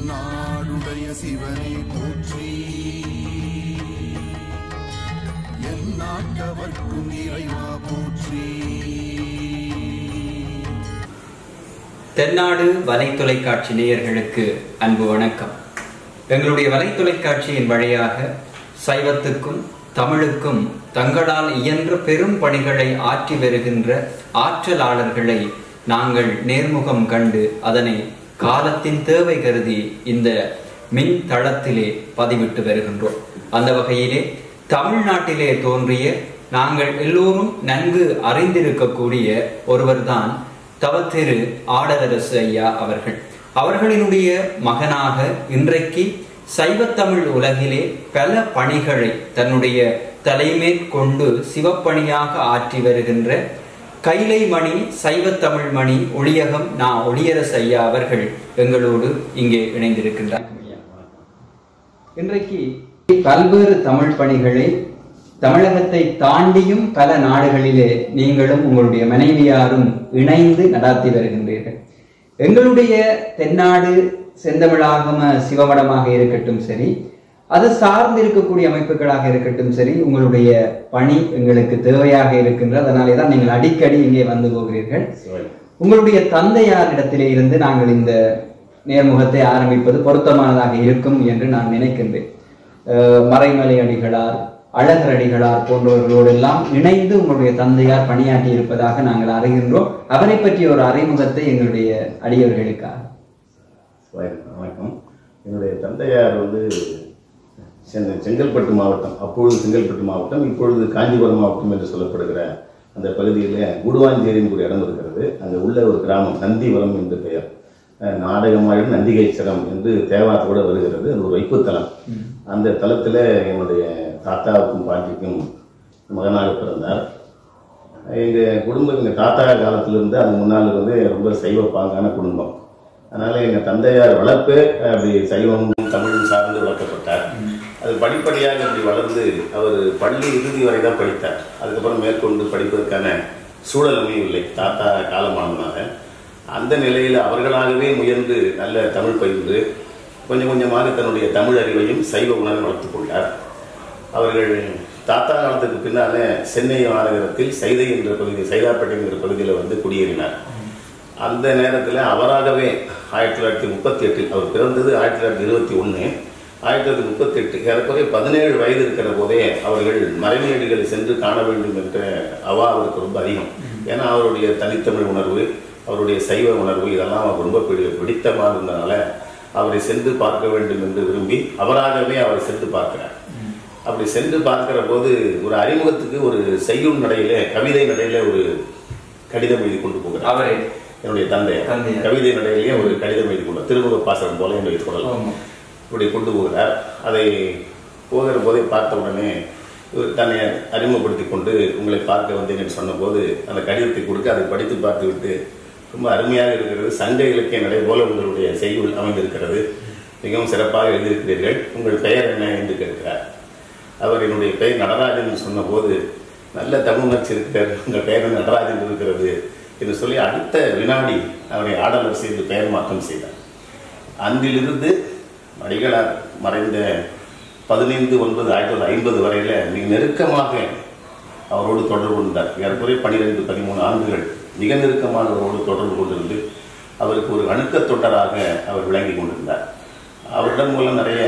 தென்னாடுடைய சிவனை போற்றி என் நாட்டவர்க்கும் இறைவா போற்றி. தென்னாடு வலை தொலைக்காட்சி நேயர்களுக்கு அன்பு வணக்கம். எங்களுடைய வலை தொலைக்காட்சியின் வழியாக சைவத்துக்கும் தமிழுக்கும் தங்களால் இயன்ற பெரும் பணிகளை ஆற்றி வருகின்ற ஆற்றலாளர்களை நாங்கள் நேர்முகம் கண்டு அதனை காலத்தின் தேவை கருதி இந்த மின் தளத்திலே பதிவிட்டு வருகின்றோம். அந்த வகையிலே தமிழ்நாட்டிலே தோன்றிய நாங்கள் எல்லோரும் நன்கு அறிந்திருக்கக்கூடிய ஒருவர்தான் தவத்திரு ஆடலரசு ஐயா அவர்கள். அவர்களினுடைய மகனாக இன்றைக்கு சைவத்தமிழ் உலகிலே பல பணிகளை தன்னுடைய தலைமேற்கொண்டு சிவப்பணியாக ஆற்றி வருகின்ற கைலை மணி சைவத்தமிழ் மணி ஒளியகம் ஒளியரசு ஐயா அவர்கள் எங்களோடு இங்கே இணைந்திருக்கின்றார். இன்றைக்கு பல்வேறு தமிழ் பணிகளை தமிழகத்தை தாண்டியும் பல நாடுகளிலே நீங்களும் உங்களுடைய மனைவியாரும் இணைந்து நடாத்தி வருகின்றீர்கள். எங்களுடைய தென்னாடு செந்தமிழாகம சிவமடமாக இருக்கட்டும் சரி, அது சார்ந்து இருக்கக்கூடிய அமைப்புகளாக இருக்கட்டும் சரி, உங்களுடைய பணி எங்களுக்கு தேவையாக இருக்கின்றது. அதனாலே தான் நீங்கள் அடிக்கடி இங்கே வந்து போகிறீர்கள். உங்களுடைய தந்தையாரிடத்திலே இருந்து நாங்கள் இந்த நேர்முகத்தை ஆரம்பிப்பது பொருத்தமானதாக இருக்கும் என்று நான் நினைக்கின்றேன். மறைமலை அடிகளார், அழகர் அடிகளார் போன்றவர்களோடு எல்லாம் இணைந்து உங்களுடைய தந்தையார் பணியாற்றி இருப்பதாக நாங்கள் அறிகின்றோம். அவரை பற்றிய ஒரு அறிமுகத்தை எங்களுடைய அடியவர்களுக்காக. வணக்கம். என்னுடைய தந்தையார் செங்கல்பட்டு மாவட்டம், அப்பொழுது செங்கல்பட்டு மாவட்டம், இப்பொழுது காஞ்சிபுரம் மாவட்டம் என்று சொல்லப்படுகிற அந்த பகுதியில் குடுவாஞ்சேரின்னு ஒரு இடம் இருக்கிறது. அங்கே உள்ள ஒரு கிராமம் நந்திவரம் என்று பெயர். நாடகமாயிடும் நந்திகைச்சரம் என்று தேவாரத்தோடு வருகிறது. அது ஒரு வைப்புத்தலம். அந்த தலத்தில் என்னுடைய தாத்தாவுக்கும் பாட்டிக்கும் மகனாக பிறந்தார். எங்கள் குடும்பம் எங்கள் தாத்தா காலத்திலிருந்து அது முன்னால் ரொம்ப சைவ பாங்கான குடும்பம். அதனால் எங்கள் தந்தையார் வளர்ப்பு அப்படி சைவம் தமிழும் சார்ந்து வளர்க்கப்பட்டார். அது படிப்படியாக அப்படி வளர்ந்து அவர் பள்ளி இறுதி வரை தான் படித்தார். அதுக்கப்புறம் மேற்கொண்டு படிப்பதற்கான சூழல் அமையவில்லை, தாத்தா காலமானதாக. அந்த நிலையில் அவர்களாகவே முயன்று நல்ல தமிழ் பயின்று கொஞ்சம் கொஞ்சமாக தன்னுடைய தமிழ் அறிவையும் சைவ உணர்வை வளர்த்து கொண்டார். அவர்கள் தாத்தா காலத்துக்கு பின்னால் சென்னை மாநகரத்தில் சைதை என்ற பகுதி, சைதாப்பேட்டை என்ற பகுதியில் குடியேறினார். அந்த நேரத்தில் அவராகவே 1938, அவர் பிறந்தது 1921, 1938 ஏறக்குறைய 17 வயது இருக்கிற போதே அவர்கள் மறைமேடுகளை சென்று காண வேண்டும் என்ற அவா அவருக்கு ரொம்ப அதிகம். ஏன்னா அவருடைய தனித்தமிழ் உணர்வு, அவருடைய சைவ உணர்வு இதெல்லாம் அவருக்கு ரொம்ப பிடித்தமாக இருந்தனால அவரை சென்று பார்க்க வேண்டும் என்று விரும்பி அவராகவே அவரை சென்று பார்க்கிறார். அப்படி சென்று பார்க்கிற போது ஒரு அறிமுகத்துக்கு ஒரு செய்யுள் நடையில, கவிதை நடையில ஒரு கடிதம் எழுதி கொண்டு போகிறார். அவரே என்னுடைய தந்தை கவிதை நடையிலேயே ஒரு கடிதம் எழுதி கொண்டார். திருமுக பாசனம் போல என்று சொல்லலாம். இப்படி கொண்டு போகிறார். அதை போகிற போதை பார்த்த உடனே தன்னை அறிமுகப்படுத்தி கொண்டு உங்களை பார்க்க வந்தேன் என்று சொன்னபோது அந்த கடிதத்தை கொடுக்க அதை படித்து பார்த்து விட்டு ரொம்ப அருமையாக இருக்கிறது, சங்க இலக்கிய நடை போல உங்களுடைய செய்யுள் அமைந்திருக்கிறது, மிகவும் சிறப்பாக எழுதியிருக்கிறீர்கள், உங்கள் பெயர் என்ன என்று கேட்கிறார். அவர் என்னுடைய பெயர் நடராஜன் என்று சொன்னபோது நல்ல தமிழ் உணர்ச்சி இருக்கிறார், உங்கள் பெயர் நடராஜன் இருக்கிறது என்று சொல்லி அடுத்த வினாடி அவரை ஆடலரசு என்று பெயர் மாற்றம் செய்தார். அன்றிலிருந்து அடிகளார் மறைந்த 15/9/1950 வரையில் மிக நெருக்கமாக அவரோடு தொடர்பு கொண்டார். ஏறக்குறைய 12-13 ஆண்டுகள் மிக நெருக்கமாக அவரோடு தொடர்பு கொண்டிருந்து அவருக்கு ஒரு அணுக்க தொண்டராக அவர் விளங்கி கொண்டிருந்தார். அவரிடம் மூலம் நிறைய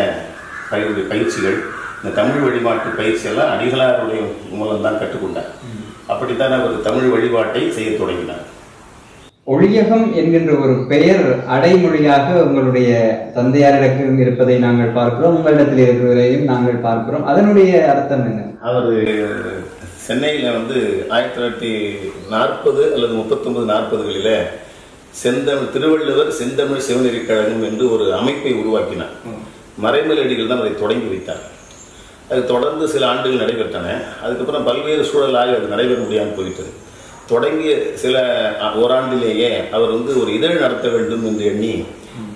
பயிற்சிகள், இந்த தமிழ் வழிபாட்டு பயிற்சியெல்லாம் அடிகளாருடைய மூலம்தான் கற்றுக்கொண்டார். அப்படித்தான் அவர் தமிழ் வழிபாட்டை செய்ய தொடங்கினார். ஒளியகம் என்கின்ற ஒரு பெயர் அடைமொழியாக உங்களுடைய தந்தையாரிடம் இருப்பதை நாங்கள் பார்க்கிறோம், உங்களிடத்தில் இருக்கிறதையும் நாங்கள் பார்க்கிறோம். அதனுடைய அர்த்தம் என்ன? அவர் சென்னையில் 1940 அல்லது 39-40களில் திருவள்ளுவர் செந்தமிழ் சிவநெறி கழகம் என்று ஒரு அமைப்பை உருவாக்கினார். மறைமலடிகள் தான் அதை தொடங்கி வைத்தார். அது தொடர்ந்து சில ஆண்டுகள் நடைபெற்றன. அதுக்கப்புறம் பல்வேறு சூழலாக அது நடைபெற முடியாமல் போயிட்டது. தொடங்கிய சில ஓராண்டிலேயே அவர் ஒரு இதழ் நடத்த வேண்டும் என்று எண்ணி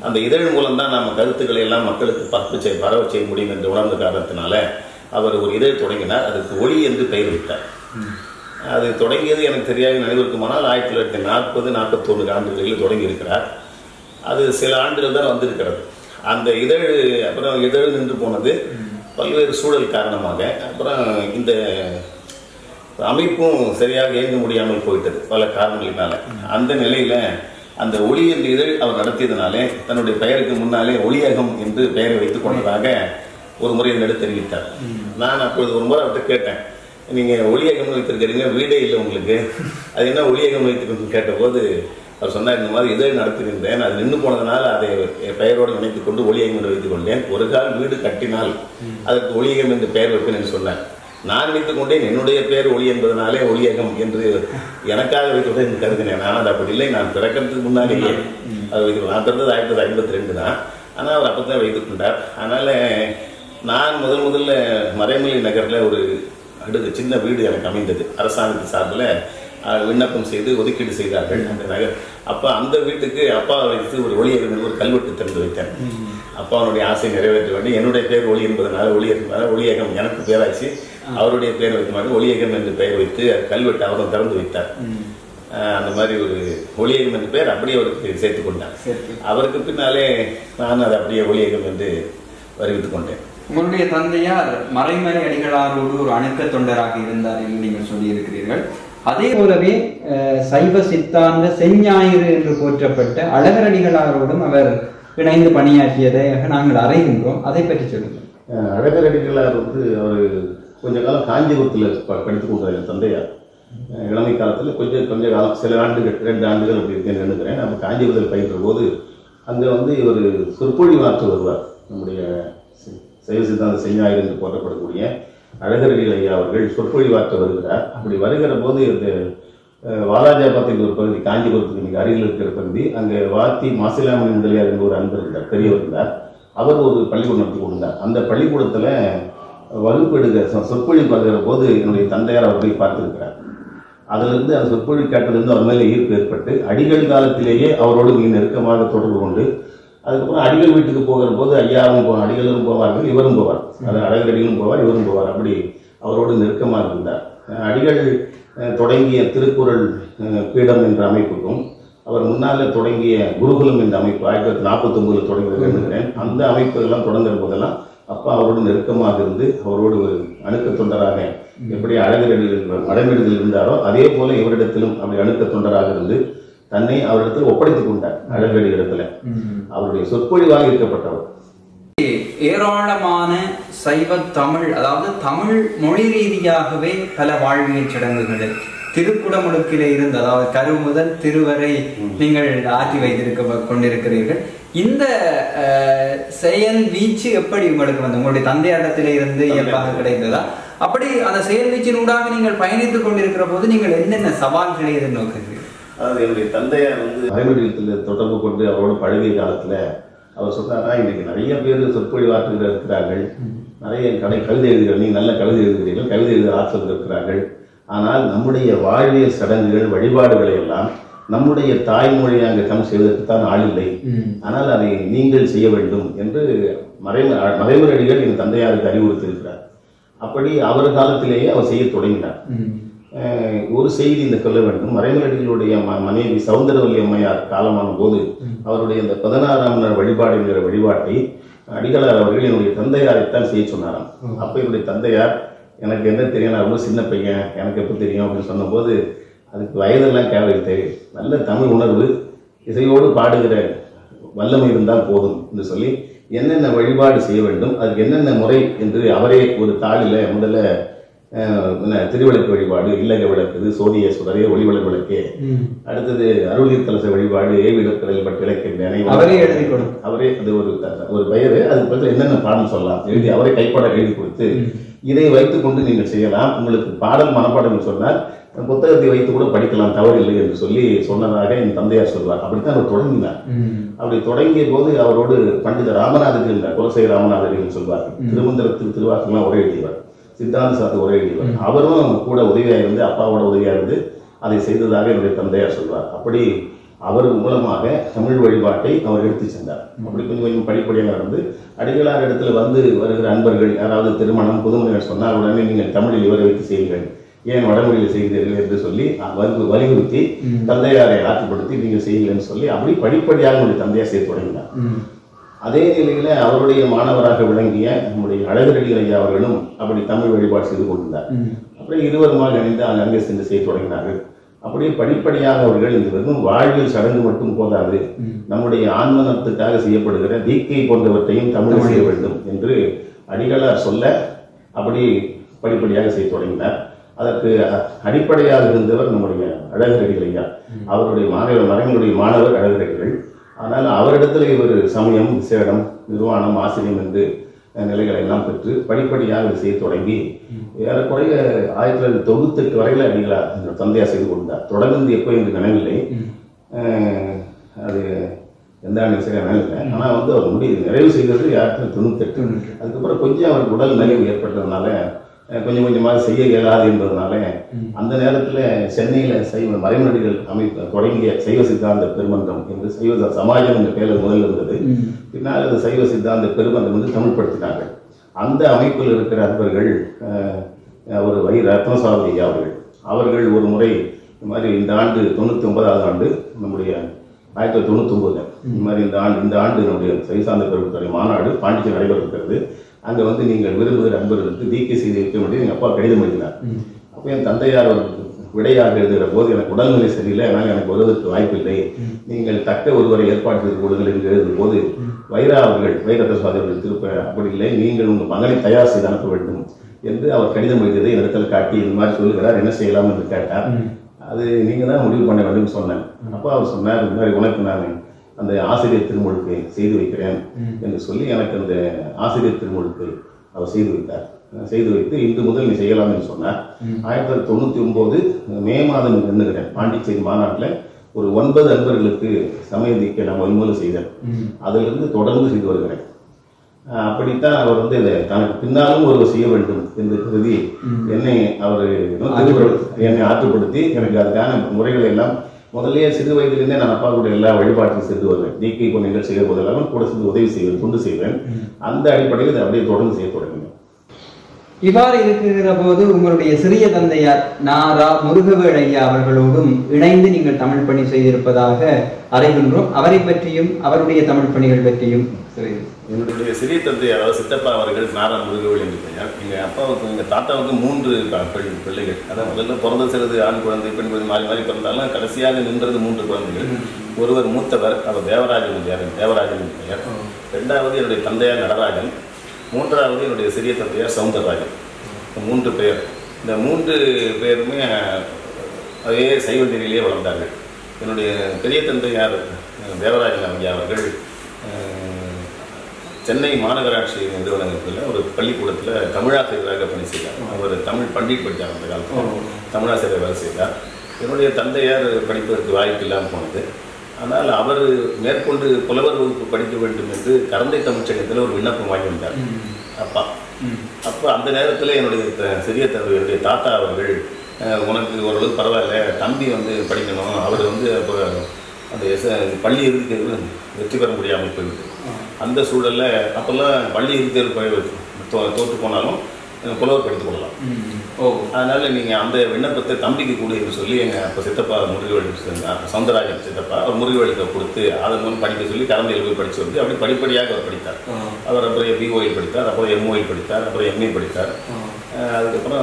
அந்த இதழ் மூலம்தான் நம்ம கருத்துக்களை எல்லாம் மக்களுக்கு பரவ செய்ய முடியும் என்று உணர்ந்த காரணத்தினால அவர் ஒரு இதழ் தொடங்கினார். அதுக்கு ஒளி என்று பெயர் விட்டார். அது தொடங்கியது எனக்கு தெரியாத நினைவிருக்குமானால் 1940-41 ஆண்டுகளில் தொடங்கி இருக்கிறார். அது சில ஆண்டுகள் தான் வந்திருக்கிறது. அந்த இதழ் அப்புறம் இதழ் நின்று போனது பல்வேறு சூழல் காரணமாக. அப்புறம் இந்த அமைப்பும் சரியாக இயங்க முடியாமல் போயிட்டது பல காரணங்களினால. அந்த நிலையில அந்த ஒளி என்ற இதழ் அவர் நடத்தியதனாலே தன்னுடைய பெயருக்கு முன்னாலே ஒளியகம் என்று பெயரை வைத்துக் கொண்டதாக ஒரு முறை என்னிடம் தெரிவித்தார். நான் அப்பொழுது ஒரு முறை அவர்கிட்ட கேட்டேன், நீங்க ஒளியகம் வைத்திருக்கிறீங்க, வீடே இல்லை உங்களுக்கு, அது என்ன ஒளியகம் வைத்துக்கொண்டு கேட்டபோது அவர் சொன்னார், இந்த மாதிரி இதழ் நடத்துகின்றேன், அது நின்று போனதுனால அதை பெயரோடு இணைத்துக் கொண்டு ஒளியகம் என்று வைத்துக் கொண்டேன், ஒரு கால் வீடு கட்டினால் அதற்கு ஒளியகம் என்று பெயர் வைப்பேன் என்று சொன்னார். நான் நினைத்துக் கொண்டேன் என்னுடைய பேர் ஒளி என்பதனாலே ஒளியகம் என்று எனக்காக வைத்துக் கருதினேன். ஆனால் அது அப்படி இல்லை, நான் பிறக்கிறதுக்கு முன்னாலேயே அது வைத்து, நான் பிறந்தது 1952 தான். ஆனால் அவர் அப்பதான் வைத்துக் கொண்டார். அதனால நான் முதல்ல மறைமலை நகரில் ஒரு சின்ன வீடு எனக்கு அமைந்தது. அரசாங்கத்து சார்பில் விண்ணப்பம் செய்து ஒதுக்கீடு செய்தார்கள் அந்த நகர். அப்போ அந்த வீட்டுக்கு அப்பா வைத்து ஒரு ஒளியகம் ஒரு கல்வெட்டு திறந்து வைத்தேன். அப்பாவுடைய ஆசை நிறைவேற்ற வேண்டி என்னுடைய பேர் ஒளி என்பதனால ஒளியகம் எனக்கு பேராச்சு, அவருடைய பேர் வைக்க மாட்டேன் ஒளியகம் என்று பெயர் வைத்து கல்வெட்டு அவரும் திறந்து வைத்தார். அந்த மாதிரி ஒரு ஒளியகம் என்று பெயர் அப்படியே அவருக்கு சேர்த்துக் கொண்டார். அவருக்கு பின்னாலே நான் அதை அப்படியே ஒளியகம் என்று அறிவித்துக் கொண்டேன். உங்களுடைய தந்தையார் மறைமலை அடிகளாரோடு ஒரு அணுக்க தொண்டராக இருந்தார் என்று நீங்கள் சொல்லியிருக்கிறீர்கள். அதே போலவே சைவ சித்தாந்த செஞ்ஞாயிறு என்று போற்றப்பட்ட அழகர் அடிகளாரோடும் அவர் இணைந்து பணியாற்றியதை நாங்கள் அறிகின்றோம். அதை பற்றி சொல்லுங்கள். அழகர் அடிகளார் அவர் கொஞ்ச காலம் காஞ்சிபுரத்தில் படித்துக் கொண்டார். என் தந்தையார் இளமை காலத்தில் கொஞ்ச காலம் சில ஆண்டுகள் 2 ஆண்டுகள் அப்படி இருக்கேன்னு நினைக்கிறேன். நம்ம காஞ்சிபுரத்தில் பயின்ற போது அங்கே இவர் சொற்பொழிவாற்ற வருவார். நம்முடைய சைவ சித்தாந்த செஞ்ஞாயிறு என்று போற்றப்படக்கூடிய அழகரடிகள் ஐயா அவர்கள் சொற்பொழிவாற்ற வருகிறார். அப்படி வருகிற போது இந்த வாலாஜாபாத் ஒரு பகுதி, காஞ்சிபுரத்துக்கு மிக அருகில் இருக்கிற பகுதி, அங்கே வாத்தி மாசிலாமணி முதலியார் என்ற ஒரு அன்பர் இருந்தார், பெரியவர் இருந்தார். அவர் ஒரு பள்ளிக்கூடம் நடத்தி கொண்டார். அந்த பள்ளிக்கூடத்தில் வகுப்பு எடுக்க சொற்பொழிவு பார்க்கிற போது என்னுடைய தந்தையார் அவர் போய் பார்த்திருக்கிறார். அதிலிருந்து அந்த சொற்பொழிவு கேட்டதிலிருந்து அவர் மேலே ஈர்ப்பு ஏற்பட்டு அடிகள் காலத்திலேயே அவரோடு மிக நெருக்கமாக தொடர்பு கொண்டு, அதுக்கப்புறம் அடிகள் வீட்டுக்கு போகிற போது ஐயாவும் அடிகளும் போவார்கள், இவரும் போவார். அது அழகரடிகளும் போவார், இவரும் போவார். அப்படி அவரோடு நெருக்கமாக இருந்தார். அடிகள் தொடங்கிய திருக்குறள் பீடம் என்ற அமைப்புக்கும் அவர் முன்னால் தொடங்கிய குருகுலம் என்ற அமைப்பு 1949 தொடங்குகிறது என்கிறேன். அந்த அமைப்புகள்லாம் தொடங்குற போதெல்லாம் அப்பா அவரோடு நெருக்கமாக இருந்து அவரோடு ஒரு அணுக்க தொண்டராக எப்படி அழகரடிகள் மடமேடுதல் இருந்தாரோ அதே போல இவரிடத்திலும் அப்படி அணுக்க தொண்டராக இருந்து தன்னை அவரிடத்தில் ஒப்படைத்துக் கொண்டார். அழகரடிகளிடத்துல அவருடைய சொற்பொழிவாக இருக்கப்பட்டவர். ஏராளமான சைவ தமிழ், அதாவது தமிழ் மொழி ரீதியாகவே பல வாழ்வியல் சடங்குகள் திருக்குடமுழுக்கிலே இருந்து, அதாவது கரு முதல் திருவரை நீங்கள் ஆற்றி வைத்திருக்க கொண்டிருக்கிறீர்கள். இந்த செயல் வீச்சு எப்படி உங்களுக்கு வந்து உங்களுடைய தந்தையாரிடத்திலே இருந்து இயல்பாக கிடைத்ததா? அப்படி அந்த செயல் வீச்சினூடாக நீங்கள் பயணித்துக் கொண்டிருக்கிற போது நீங்கள் என்னென்ன சவால்களை எதிர்நோக்குகிறீர்கள்? அதாவது என்னுடைய தந்தையார் மறைமொழியில் தொடர்பு கொண்டு அவரோட பழகிய காலத்துல அவர் சொன்னாரா, இன்னைக்கு நிறைய பேர் சொற்பொழிவாற்றுகள் இருக்கிறார்கள், நிறைய கவிதை எழுதுகிறீர்கள், நீங்கள் நல்ல கவிதை எழுதுகிறீர்கள், கவிதை எழுத ஆற்றல் இருக்கிறார்கள். ஆனால் நம்முடைய வாழ்வியல் சடங்குகள் வழிபாடுகளை எல்லாம் நம்முடைய தாய்மொழியாக தமிழ் செய்வதற்குத்தான் ஆள் இல்லை. ஆனால் அதை நீங்கள் செய்ய வேண்டும் என்று மறைமுறையடிகள் என் தந்தையாருக்கு அறிவுறுத்தியிருக்கிறார். அப்படி அவர் காலத்திலேயே அவர் செய்ய தொடங்கினார். ஒரு செய்தி இந்த சொல்ல வேண்டும். மறைமலடிகளுடைய மனைவி சௌந்தரவல்லி அம்மையார் காலமான போது அவருடைய இந்த 16ஆம் நாள் வழிபாடு என்கிற வழிபாட்டை அடிகளார் அவர்கள் என்னுடைய தந்தையாரைத்தான் செய்ய சொன்னாராம். அப்ப என்னுடைய தந்தையார், எனக்கு என்ன தெரியும், நான் ரொம்ப சின்ன பையன், எனக்கு எப்போ தெரியும் அப்படின்னு சொன்னபோது, அதுக்கு வயதெல்லாம் தேவையில்லை, நல்ல தமிழ் உணர்வு, இசையோடு பாடுகிற வல்லமை இருந்தால் போதும் என்று சொல்லி என்னென்ன வழிபாடு செய்ய வேண்டும், அதுக்கு என்னென்ன முறை என்று அவரே ஒரு தாளில் முதல்ல திருவிளக்கு வழிபாடு, இல்லக விளக்குது, சோதியேஸ்வரரே ஒளிவளர் விளக்கே, அடுத்தது அருள்நீர் கலச வழிபாடு, ஏவிடக்கடல் பட்டு இலக்கிய அவரே எழுதி கொடுத்து, அவரே அது ஒரு பெயரு, அதுக்கு பற்றி என்னென்ன பாடம் சொல்லலாம் எழுதி அவரே கைப்பாட எழுதி கொடுத்து, இதை வைத்துக் கொண்டு நீங்கள் செய்யலாம், உங்களுக்கு பாடல் மனப்பாடம் சொன்னால் புத்தகத்தை வைத்து கூட படிக்கலாம், தவறில்லை என்று சொல்லி சொன்னதாக என் தந்தையார் சொல்வார். அப்படித்தான் அவர் தொடங்கினார். அப்படி தொடங்கிய போது அவரோடு பண்டித ராமநாதர்கள் இருந்தார், குலசை ராமநாதர்கள் சொல்வார்கள். திருமந்திரத்துக்கு திருவாசகம்லாம் ஒரே எழுதியவர், சித்தாந்த சாத்து ஒரே எழுதியவர். அவரும் கூட உதவியாக இருந்து, அப்பாவோட உதவியாக இருந்து அதை செய்ததாக என்னுடைய தந்தையார் சொல்வார். அப்படி அவர் மூலமாக தமிழ் வழிபாட்டை அவர் எடுத்து சென்றார். அப்படி கொஞ்சம் கொஞ்சம் படிப்படியாக நடந்து அடிகளார் இடத்துல வருகிற அன்பர்கள் யாராவது திருமணம் புதுமணிகள் சொன்னால் உடனே நீங்கள் தமிழில் இவரை வைத்து செய்யுங்கள், ஏன் வடமொழியில் செய்கிறீர்கள் என்று சொல்லி வலியுறுத்தி தந்தையாரை ஆற்றுப்படுத்தி நீங்கள் செய்யுங்கள்னு சொல்லி அப்படி படிப்படியாக உங்களுடைய தந்தையார் செய்ய தொடங்கினார். அதே நிலையில் அவருடைய மாணவராக விளங்கிய நம்முடைய அழகரடிகள் ஐயா அவர்களும் அப்படி தமிழ் வழிபாடு செய்து கொண்டிருந்தார். அப்படியே இருவருமாக இணைந்து அங்கே சென்று செய்ய தொடங்கினார்கள். அப்படியே படிப்படியாக அவர்கள் இந்த வெறும் வாழ்வியல் சடங்கு மட்டும் போதாது, நம்முடைய ஆன்மனத்துக்காக செய்யப்படுகிற தீக்கை போன்றவற்றையும் தமிழ் செய்ய வேண்டும் என்று அடிகளார் சொல்ல அப்படி படிப்படியாக செய்ய தொடங்கினார். அதற்கு அடிப்படையாக இருந்தவர் நம்முடைய அழகரடிகள் ஐயா. அவருடைய மகனுடைய மாணவர் அழகரடிகள். ஆனால் அவரிடத்தில் இவர் சமயம், விசேடம், நிர்வாணம், ஆசிரியம் என்று நிலைகளை எல்லாம் பெற்று படிப்படியாக செய்ய தொடங்கி ஏறக்குறைய 1998 வரையில் அடிகளார் என்னோட தந்தையார் செய்து கொண்டார். தொடர்ந்து எப்போ என்று நினைவில்லை, அது எந்த ஆண்டு சரியாக நினைவில்லை. ஆனால் வந்து அவர் நிறைவு செய்தது 1998. அதுக்கப்புறம் கொஞ்சம் அவருக்கு உடல் நலிவு ஏற்பட்டதுனால கொஞ்சம் கொஞ்சமாக செய்ய இயலாது என்பதனால அந்த நேரத்தில் சென்னையில் சைவ மறைமொழிகள் தொடங்கிய சைவ சித்தாந்த பெருமன்றம் என்று சைவ சமாஜம் என்ற பெயர் முதல் இருந்தது. பின்னால் அது சைவ சித்தாந்த பெருமன்றம் என்று தமிழ்படுத்தினார்கள். அந்த அமைப்பில் இருக்கிற அன்பர்கள் ஒரு ரத்னசாமி ஐயா அவர்கள் ஒரு முறை இந்த மாதிரி இந்த ஆண்டு 99வது ஆண்டு நம்முடைய 1999 இந்த மாதிரி இந்த ஆண்டு நம்முடைய சைவ சார்ந்த பெருமத்துறை மாநாடு பாண்டிச்சேரி நடைபெற இருக்கிறது. அங்கே வந்து நீங்கள் விரும்புகிற அன்பர்களுக்கு தீக்கை செய்து வைக்க வேண்டிய எங்கள் அப்பா கடிதம் எழுதினார். அப்போ என் தந்தையார் விடையாக எழுதுகிற போது எனக்கு உடல்நிலை சரியில்லை, அதனால் எனக்கு வருவதற்கு வாய்ப்பில்லை, நீங்கள் தக்க ஒருவரை ஏற்பாடு செய்து கொடுங்கள் என்று எழுதும் போது வைரத்த சுவாதிகள் திருப்ப அப்படி இல்லை, நீங்கள் உங்கள் மகனை தயார் செய்து அனுப்ப வேண்டும் என்று அவர் கடிதம் எழுதியதை இடத்தில் காட்டி இந்த மாதிரி சொல்லுகிறார், என்ன செய்யலாம் என்று கேட்டார். அது நீங்கள் தான் முடிவு பண்ண வேண்டும் சொன்னேன். அப்போ அவர் சொன்னார், இந்த மாதிரி உனக்கு நான் அந்த ஆசிரியர் திருமுழுக்கை செய்து வைக்கிறேன் என்று சொல்லி எனக்கு அந்த ஆசிரியர் திருமுழுக்கை அவர் செய்து வைத்தார். செய்து வைத்து இன்று முதல் நீ செய்யலாம் என்று சொன்னார். 1999 மே மாதம் எண்ணுகிறேன் பாண்டிச்சேரி மாநாட்டில் ஒரு 9 அன்பர்களுக்கு சமய தீக்கை நான் வன்முறை செய்தேன். அதிலிருந்து தொடர்ந்து செய்து வருகிறேன். அப்படித்தான் அவர் வந்து தனக்கு பின்னாலும் ஒருவர் செய்ய வேண்டும் என்று கருதி என்னை ஆற்றுப்படுத்தி எனக்கு அதுக்கான முறைகளை எல்லாம் முதலே சிறு வயதிலிருந்தே நான் அப்பா கூட எல்லா வழிபாட்டையும் செய்து வருவேன். தீக்கை இப்போ நிகழ்ச்சி செய்ய போதெல்லாம் கூட சேர்ந்து உதவி செய்வேன், தொண்டு செய்வேன். அந்த அடிப்படையில் இதை அப்படியே தொடர்ந்து செய்ய தொடங்கினேன். இவ்வாறு இருக்கிற போது உங்களுடைய சிறிய தந்தையார் நாரா முருகவேல் ஐயா அவர்களோடும் இணைந்து நீங்கள் தமிழ் பணி செய்திருப்பதாக அறிகின்றோம். அவரை பற்றியும் அவருடைய தமிழ் பணிகள் பற்றியும் என்னுடைய சிறிய தந்தையார் அதாவது சித்தப்பா அவர்கள் நாரா முருகவேல் என்று பெயர். எங்கள் அப்பாவுக்கு எங்கள் தாத்தாவுக்கு 3 பிள்ளைகள். அதான் முதல்ல பிறந்த சிறிது ஆண் குழந்தை பெண் குழந்தை மாறி மாறி பிறந்தாலும் கடைசியாக நின்றது 3 குழந்தைகள். ஒருவர் மூத்தவர், அவர் தேவராஜன் பெயர். 2வது என்னுடைய தந்தையார் நடராஜன். 3வது என்னுடைய சிறிய தந்தையார் சவுந்தரராஜன். 3 பேர். இந்த 3 பேருமே அதே சைவ நெறியிலேயே வளர்ந்தார்கள். என்னுடைய பெரிய தந்தையார் தேவராஜன் ஐயா அவர்கள் சென்னை மாநகராட்சி நிறுவனத்தில் ஒரு பள்ளிக்கூடத்தில் தமிழாசிரியராக பணி செய்தார். அவர் தமிழ் பண்டிட் படித்தார். அந்த காலத்தில் தமிழாசிரியர் வேலை செய்தார். என்னுடைய தந்தையார் படிப்பதற்கு வாய்ப்பு இல்லாமல் போனது. ஆனால் அவர் மேற்கொண்டு புலவர் வகுப்பு படிக்க வேண்டும் என்று கரந்தை தமிழ்ச்சங்கத்தில் ஒரு விண்ணப்பம் வாங்கி வந்தார் அப்பா. அப்போ அந்த நேரத்தில் என்னுடைய தாத்தா அவர்கள் உனக்கு ஓரளவுக்கு பரவாயில்ல, தம்பி வந்து படிக்கணும், அவர் வந்து அப்போ அந்த பள்ளி இறுதி தேர்வு வெற்றி பெற முடியாமல் போயிடுது. அந்த சூழலில் அப்போல்லாம் பள்ளி இறுதி தேர்வு தோற்று போனாலும் புலவர் படித்துக் கொள்ளலாம். அதனால் நீங்கள் அந்த விண்ணப்பத்தை தம்பிக்கு கொடு என்று சொல்லி எங்கள் அப்போ சித்தப்பா முருகவேல் சவுந்தரராஜன் சித்தப்பா அவர் முருகவேலுக்கு கொடுத்து அதன் மூலம் படிக்க சொல்லி கரந்தையில் போய் படித்து வந்து அப்படி படிப்படியாக அவர் படித்தார். அவர் அப்புறம் பிஓயில் படித்தார், அப்புறம் எம்ஓயில் படித்தார், அப்புறம் எம்ஏ படித்தார். அதுக்கப்புறம்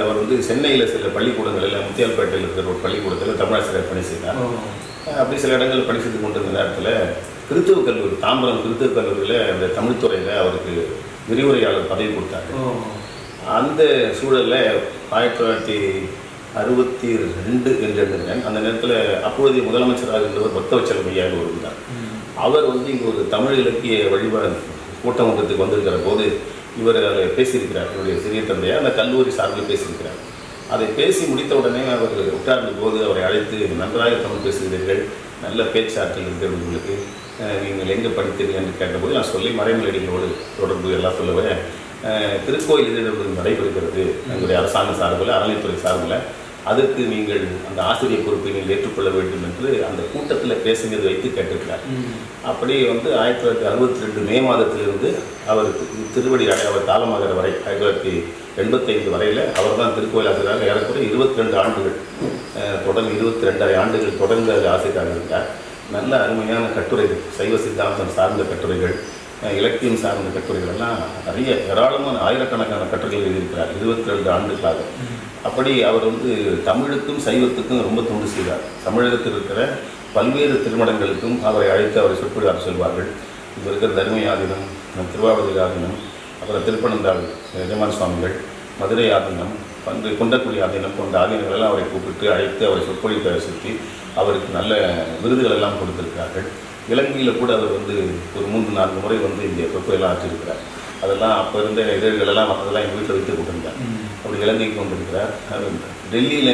அவர் வந்து சென்னையில் சில பள்ளிக்கூடங்களில் முத்தியால்பேட்டையில் இருக்கிற ஒரு பள்ளிக்கூடத்தில் தமிழாசிரியர் பணி செய்தார். அப்படி சில இடங்களில் பணி செய்து கொண்டிருந்த நேரத்தில் கிறித்துவ கல்லூரி தாம்பரம் கிறித்துவ கல்லூரியில் அந்த தமிழ்துறையில் அவருக்கு விரிவுரையாளர் பதவி கொடுத்தாங்க. அந்த சூழலில் 1962 என்று எழுதுகிறேன். அந்த நேரத்தில் அப்பொழுதைய முதலமைச்சராக இருந்தவர் பக்தவச்சலம் ஐயா இருந்தார். அவர் வந்து இங்கே ஒரு தமிழ் இலக்கிய வழிபாடு கூட்டம் ஒன்றத்துக்கு வந்திருக்கிற போது இவர் அதை பேசியிருக்கிறார். என்னுடைய சிறிய தந்தையார் அந்த கல்லூரி சார்பில் பேசியிருக்கிறார். அதை பேசி முடித்த உடனே அவர் உட்கார்ந்த போது அவரை அழைத்து நன்றாக தமிழ் பேசுகிறீர்கள், நல்ல பேச்சாற்றல் இருக்கிறது உங்களுக்கு, நீங்கள் எங்கே படித்தீர்கள் என்று கேட்டபோது நான் சொல்லி மறைமொழிகளோடு தொடர்பு எல்லாம் சொல்லுவேன். திருக்கோயில் இதழ்கள் நடைபெறுகிறது எங்களுடைய அரசாங்க சார்பில், அறநிலைத்துறை சார்பில், அதற்கு நீங்கள் அந்த ஆசிரியர் பொறுப்பை நீங்கள் ஏற்றுக்கொள்ள வேண்டும் என்று அந்த கூட்டத்தில் பேசினது வைத்து கேட்டிருக்கிறார். அப்படி வந்து 1962 மே மாதத்திலிருந்து அவர் திருவடி அவர் காலமாகிற வரை 1985 வரையில் அவர் தான் திருக்கோயில் ஆசிரியராக ஏறக்குறைய 22 ஆண்டுகள் தொடர்ந்து 22 ஆண்டுகள் தொடர்ந்து அது ஆசிரியராக இருந்தார். நல்ல அருமையான கட்டுரைகள், சைவ சித்தாந்தம் சார்ந்த கட்டுரைகள், இலக்கியம் சார்ந்த கட்டுரைகள் எல்லாம் நிறைய ஏராளமான ஆயிரக்கணக்கான கட்டுரைகள் எழுதியிருக்கிறார் 22 ஆண்டுகளாக. அப்படி அவர் வந்து தமிழுக்கும் சைவத்துக்கும் ரொம்ப தொண்டு செய்தார். தமிழகத்தில் இருக்கிற பல்வேறு திருமணங்களுக்கும் அவரை அழைத்து அவரை சொற்பொழிவார் சொல்வார்கள். இப்போ இருக்கிற தர்ம ஆதீனம், திருவாவூர் ஆதீனம், அப்புறம் திருப்பனந்தாள் எஜமான் சுவாமிகள், மதுரை ஆதீனம், குன்றக்குடி ஆதீனம் போன்ற ஆதீனங்களெல்லாம் அவரை கூப்பிட்டு அழைத்து அவரை சொற்பொழிவு சுற்றி அவருக்கு நல்ல விருதுகள் எல்லாம் கொடுத்திருக்கிறார்கள். இலங்கையில் கூட அவர் வந்து ஒரு 3-4 முறை வந்து இங்கே சொற்பொழிவெல்லாம் ஆற்றிருக்கிறார். அதெல்லாம் அப்போ இருந்த இதழ்களெல்லாம் அதெல்லாம் எங்கள் வீட்டில் வைத்து கொண்டிருந்தார். அப்படி இலங்கைக்கு வந்திருக்கிறார். டெல்லியில்,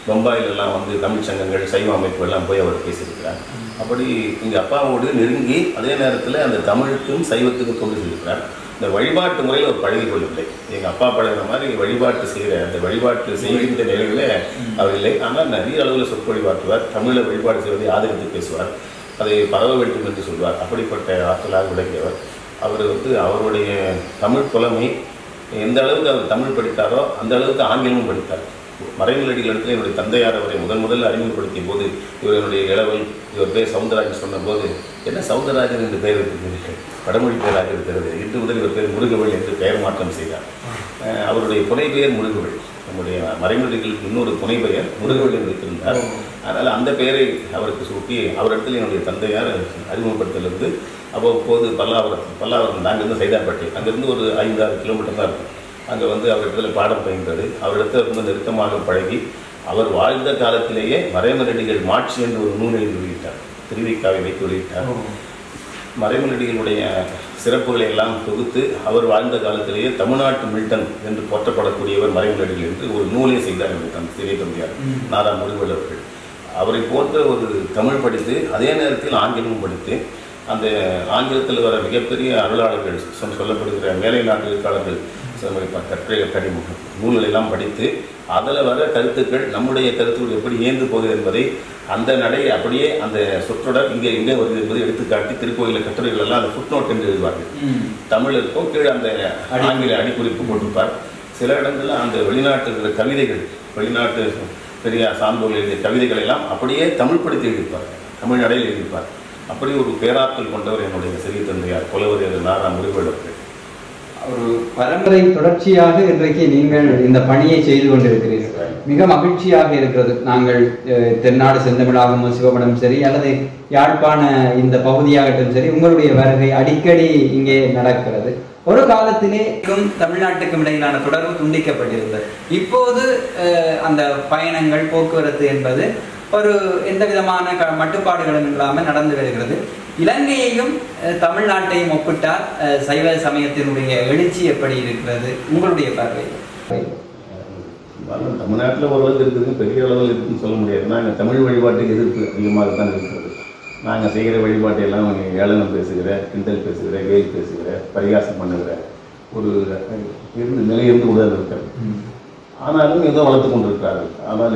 பம்பாயிலெல்லாம் வந்து தமிழ் சங்கங்கள், சைவ அமைப்புகள்லாம் போய் அவர் பேசியிருக்கிறார். அப்படி எங்கள் அப்பாவோடு நெருங்கி அதே நேரத்தில் அந்த தமிழுக்கும் சைவத்துக்கும் தொண்டு செய்திருக்கிறார். இந்த வழிபாட்டு முறையில் அவர் பழகி கொள்ளவில்லை. எங்கள் அப்பா பழகிற மாதிரி வழிபாட்டு செய்கிற அந்த வழிபாட்டு செய்கின்ற நிலையில் அவர் இல்லை. ஆனால் நிறைய அளவில் சொற்பொழிவாற்றுவார். தமிழை வழிபாடு செய்வதை ஆதரித்து பேசுவார். அதை பரவ வேண்டும் என்று சொல்வார். அப்படிப்பட்ட ஆற்றலாக விளங்கியவர். அவர் வந்து அவருடைய தமிழ் புலமை எந்த அளவுக்கு அவர் தமிழ் படித்தாரோ அந்த அளவுக்கு ஆங்கிலமும் படித்தார். மறைமலடிகள் இடத்துல என்னுடைய தந்தையார் அவரை முதல் அறிமுகப்படுத்திய போது இவர் என்னுடைய இளவல், இவர் பேர் சவுந்தரராஜன் சொன்னபோது, என்ன சவுந்தரராஜன் என்று பெயர் இருக்கிறீர்கள், வடமொழி பெயராக இருக்கிறது, இன்று முதல் இவர் பேர் முருகவேல் என்று பெயர் மாற்றம் செய்தார். அவருடைய புனை பெயர் முருகவேல். நம்முடைய மறைமலடிகளுக்கு இன்னொரு புனை பெயர் முருகவேல் என்று வைத்திருந்தார். அதனால் அந்த பெயரை அவருக்கு சூட்டி அவரிடத்தில் என்னுடைய தந்தையார் அறிமுகப்படுத்திலிருந்து அவ்வப்போது பல்லாவரம் நாங்கிருந்து சைதாப்பேட்டை, அங்கேருந்து ஒரு 5-6 கிலோமீட்டர் தான் இருக்கும். அங்கே வந்து அவரிடத்தில் பாடம் பயின்றது. அவரிடத்தில் ரொம்ப நெருக்கமாக பழகி அவர் வாழ்ந்த காலத்திலேயே மறைமலடிகள் மாட்சி என்று ஒரு நூல் எழுதி வெளியிட்டார். திருவிக்காவை வைத்து வெளியிட்டார். மறைமலடிகளுடைய சிறப்புகளை எல்லாம் தொகுத்து அவர் வாழ்ந்த காலத்திலேயே தமிழ்நாட்டு மில்டன் என்று போற்றப்படக்கூடியவர் மறைமலடிகள் என்று ஒரு நூலை செய்தார் என்று சிறிய தந்தையார் நாரா முருகவேல் அவர்கள். அவரை போன்ற ஒரு தமிழ் படித்து அதே நேரத்தில் ஆங்கிலமும் படித்து அந்த ஆங்கிலத்தில் வர மிகப்பெரிய அருளாளர்கள் சொல்லப்படுகிற மேலை நாட்டு எழுத்தாளர்கள் கட்டுரை கடிமுகம் நூல்களை எல்லாம் படித்து அதில் வர கருத்துக்கள் நம்முடைய கருத்துக்கள் எப்படி ஏந்து போகுது என்பதை அந்த நடை அப்படியே அந்த சொற்றொடர் இங்கே வருது என்பதை எடுத்துக்காட்டி திருக்கோயில கட்டுரைகள் எல்லாம் அந்த ஃபுட்நோட் என்று எழுதுவார்கள். தமிழ் இருக்கும், கீழே அந்த ஆங்கில அடிக்குறிப்பு போட்டிருப்பார். சில இடங்களில் அந்த வெளிநாட்டு இருக்கிற கவிதைகள், வெளிநாட்டு பெரிய சான்றோர்கள் எழுதிய கவிதைகள் எல்லாம் அப்படியே தமிழ் படுத்தி எழுதியிருப்பார், தமிழ் நடையில் எழுதியிருப்பார். அப்படி ஒரு பேராற்றல் கொண்டவர் என்னுடைய சிறிய தந்தையார் புலவர் நாரா முருகவேல் அவர்கள். ஒரு பரம்பரை தொடர்ச்சியாக இன்றைக்கு நீங்கள் இந்த பணியை செய்து கொண்டிருக்கிறீர்கள். மிக மகிழ்ச்சியாக இருக்கிறது. நாங்கள் தென்னாடு செந்தமிழாகவும் சிவபடம் சரி அல்லது யாழ்ப்பாண இந்த பகுதியாகட்டும் சரி, உங்களுடைய வருகை அடிக்கடி இங்கே நடக்கிறது. ஒரு காலத்திலே தமிழ்நாட்டுக்கும் இடையிலான தொடர்பு துண்டிக்கப்பட்டிருந்தது. இப்போது அந்த பயணங்கள், போக்குவரத்து என்பது ஒரு எந்த விதமான மட்டுப்பாடுகளும் இல்லாமல் நடந்து வருகிறது. இலங்கையையும் தமிழ்நாட்டையும் ஒப்பிட்டால் சைவ சமயத்தினுடைய எழுச்சி எப்படி இருக்கிறது உங்களுடைய பார்வை? தமிழ்நாட்டில் ஓரளவுக்கு இருக்குது, பெரிய அளவில் இருக்குதுன்னு சொல்ல முடியாது. நாங்கள் தமிழ் வழிபாட்டுக்கு எதிர்ப்பு அதிகமாக தான் இருக்கிறது. நாங்கள் செய்கிற வழிபாட்டை எல்லாம் ஏளனம் பேசுகிற, கிண்டல் பேசுகிற, கேலி பேசுகிற, பரிகாசம் பண்ணுகிற ஒரு நிலையிலிருந்து உடல் இருக்கிறது. ஆனாலும் ஏதோ வளர்த்து கொண்டிருக்கிறார்கள். ஆனால்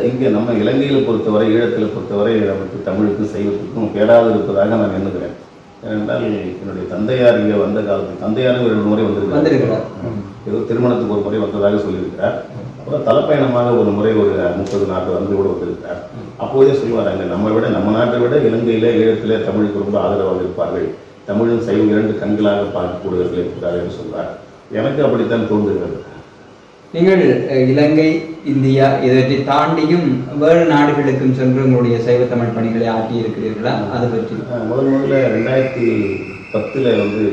இங்கே நம்ம இலங்கையில் பொறுத்தவரை, ஈழத்தில் பொறுத்தவரை நமக்கு தமிழுக்கும் சைவத்துக்கும் பேராது இருப்பதாக நான் எண்ணுகிறேன். ஏனென்றால் என்னுடைய தந்தையார் இங்கே வந்த காலத்தில் தந்தையாரும் 2 முறை வந்திருக்கிறார். ஏதோ திருமணத்துக்கு ஒரு முறை வந்ததாக சொல்லியிருக்கிறார். அப்புறம் தலைப்பயணமாக ஒரு முறை ஒரு 30-40 வந்து கூட வந்திருக்கிறார். அப்போதே சொல்லுவார், அங்கே நம்ம நாட்டை விட இலங்கையில் ஈழத்தில் தமிழுக்கு ரொம்ப ஆதரவாக இருப்பார்கள், தமிழும் சைவம் 2 கண்களாக பார்க்கக்கூடியவர்கள் இருக்கிறார்கள் என்று சொல்வார். எனக்கு அப்படித்தான் தோன்றுகிறது. நீங்கள் இலங்கை, இந்தியா இவற்றை தாண்டியும் வேறு நாடுகளுக்கும் சென்று உங்களுடைய சைவ தமிழ் பணிகளை ஆற்றி இருக்கிறீர்களா? அதை பற்றி முதல்ல 2010 வந்து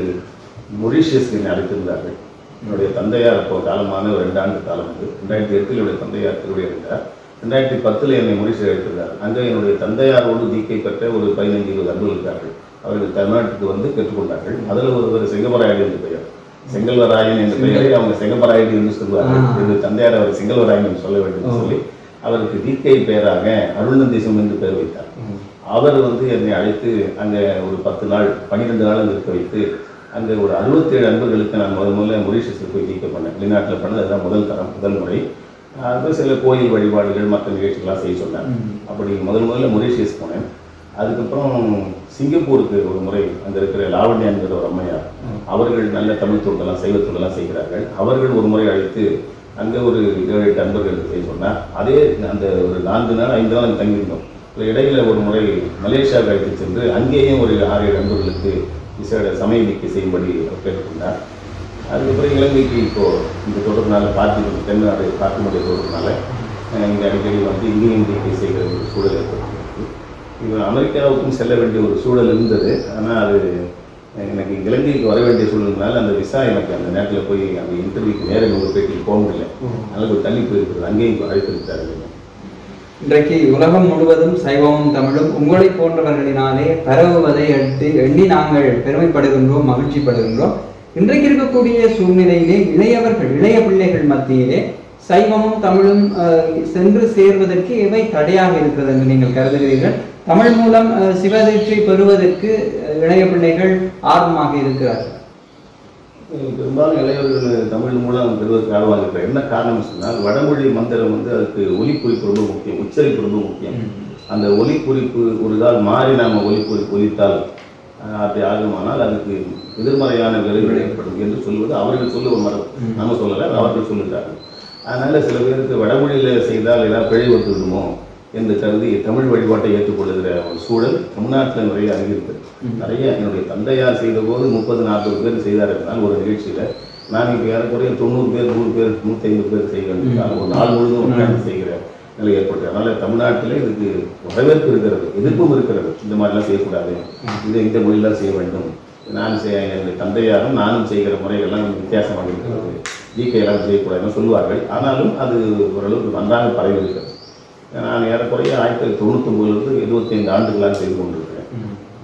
மொரீஷியஸ் என்னை அழைத்திருந்தார்கள். என்னுடைய தந்தையார் அப்போ காலமான ஒரு 2 ஆண்டு காலம் வந்து 2008 என்னுடைய தந்தையார் திருவிழா இருந்தார். 2010 என்னை மொரீஷியஸ் அழைத்திருந்தார். அங்கே என்னுடைய தந்தையாரோடு தீக்கை பெற்ற ஒரு 15-20 அன்பர்கள் இருக்கிறார்கள். அவர்கள் தமிழ்நாட்டுக்கு வந்து பெற்றுக்கொண்டார்கள். அதில் ஒருவர் செங்கமராயன் என்று பெயர், செங்கல்வராயன் என்ற பெயரை அவங்க செங்கமராயன் என்று சொல்வார்கள். என்னுடைய தந்தையார் அவர் செங்கல்வராயன் என்று சொல்ல வேண்டும் என்று சொல்லி அவருக்கு தீக்கை பெயராக அருள்நந்தீசம் என்று பெயர் வைத்தார். அவர் வந்து என்னை அழைத்து அங்கே ஒரு 10 நாள் 12 நாள் இருக்க வைத்து அங்கே ஒரு 67 அன்பர்களுக்கு நான் முதல்ல மொரீஷியஸில் போய் தீக்க பண்ணேன். வெளிநாட்டில் பண்ணது அதுதான் முதல் முறை. அது சில கோயில் வழிபாடுகள் மற்ற நிகழ்ச்சிகள்லாம் செய்ய சொன்னேன். அப்படி முதல்ல மொரீஷியஸ் போனேன். அதுக்கப்புறம் சிங்கப்பூருக்கு ஒரு முறை அங்கே இருக்கிற லாவண்யாங்கிற ஒரு அம்மையார், அவர்கள் நல்ல தமிழ் தொண்டெல்லாம் சைவ தொண்டெல்லாம் செய்கிறார்கள். அவர்கள் ஒரு முறை அழைத்து அங்கே ஒரு 7-8 அன்பர்களுக்கு செய்ய சொன்னார். அதே அந்த ஒரு 4 நாள் 5 நாள் தங்கியிருந்தோம். இடையில ஒரு முறை மலேசியாவுக்கு அழைத்து சென்று அங்கேயும் ஒரு 6-7 அன்பர்களுக்கு விசேட சமய நீக்கி செய்யும்படி கேட்டுக்கொண்டார். அதுக்கப்புறம் இலங்கைக்கு இப்போது இந்த தொடர்புனால தென்னாடு பார்த்திபனுடைய தொடர்புனால இங்கே அடிக்கடி வந்து இங்கேயும் நீக்கி செய்கிற ஒரு சூழல் ஏற்படுத்திருக்கு. இப்போ அமெரிக்காவுக்கும் செல்ல வேண்டிய ஒரு சூழல் இருந்தது. ஆனால் அது எனக்கு இலங்கைக்கு வர வேண்டிய சூழல்னால அந்த விசா எனக்கு அந்த நேரத்தில் போய் அந்த இன்டர்வியூக்கு நேரம் ஒரு பேட்டிக்கு போக முடியல. அதனால் ஒரு தள்ளி போயிருக்கிறது. அங்கேயும் அழைத்திருக்கிறார்கள். இன்றைக்கு உலகம் முழுவதும் சைவமும் தமிழும் உங்களை போன்றவர்களினாலே பரவுவதை எண்ணி நாங்கள் பெருமைப்படுகின்றோம், மகிழ்ச்சிப்படுகின்றோம். இன்றைக்கு இருக்கக்கூடிய சூழ்நிலையிலே இளைய பிள்ளைகள் மத்தியிலே சைவமும் தமிழும் சென்று சேர்வதற்கு எவை தடையாக இருக்கிறது என்று நீங்கள் கருதுகிறீர்கள்? தமிழ் மூலம் சிவதீட்சை பெறுவதற்கு இளைய பிள்ளைகள் ஆர்வமாக இருக்கிறார்கள். பெரும்பாலும் இளையவர்கள் தமிழ் மூலம் பெறுவதற்கு ஆர்வமாக இருக்கிறார். என்ன காரணம் சொன்னால் வடமொழி மந்திரம் வந்து அதுக்கு ஒலிக்குறிப்பு ரொம்ப முக்கியம், உச்சரிப்பு ரொம்ப முக்கியம். அந்த ஒலிக்குறிப்பு ஒரு கால் மாறி நாம் ஒலிக்குறிப்பு ஒலித்தால் அப்படி ஆகுமானால் அதுக்கு எதிர்மறையான விளைவுகள் ஏற்படும் என்று சொல்வது அவர்கள் சொல்லுவ மரபு. நம்ம சொல்லலை, அவர்கள் சொல்லுகிறார்கள். அதனால சில பேருக்கு வடமொழியில் செய்தால் ஏதாவது பிழை வந்துவிடுமோ என்று கருதி தமிழ் வழிபாட்டை ஏற்றுக்கொள்ளுகிற ஒரு சூழல் தமிழ்நாட்டில் நிறைய அறிவிருக்கு. நிறைய என்னுடைய தந்தையார் செய்த போது 30-40 பேர் செய்தார் என்றால் ஒரு நிகழ்ச்சியில் நான் இப்போ ஏறக்குறைய 90 பேர் 100 பேர் 150 பேர் செய்ய வேண்டியிருக்காங்க. ஒரு நாள் முழுவதும் உட்கார்ந்து செய்கிற நிலை ஏற்பட்டு. அதனால் தமிழ்நாட்டில் இதுக்கு வரவேற்பு இருக்கிறது, எதிர்ப்பும் இருக்கிறது. இந்த மாதிரிலாம் செய்யக்கூடாது, இந்த மொழியெல்லாம் செய்ய வேண்டும். என்னுடைய தந்தையாரும் நானும் செய்கிற முறைகள்லாம் வித்தியாசமாக இருக்கிறது, ஜிகேலாம் செய்யக்கூடாதுன்னு சொல்லுவார்கள். ஆனாலும் அது ஓரளவுக்கு நன்றாக பரவி இருக்கிறது. நான் ஏறக்குறைய 1999 75 ஆண்டுகளாக செய்து கொண்டிருக்கிறேன்.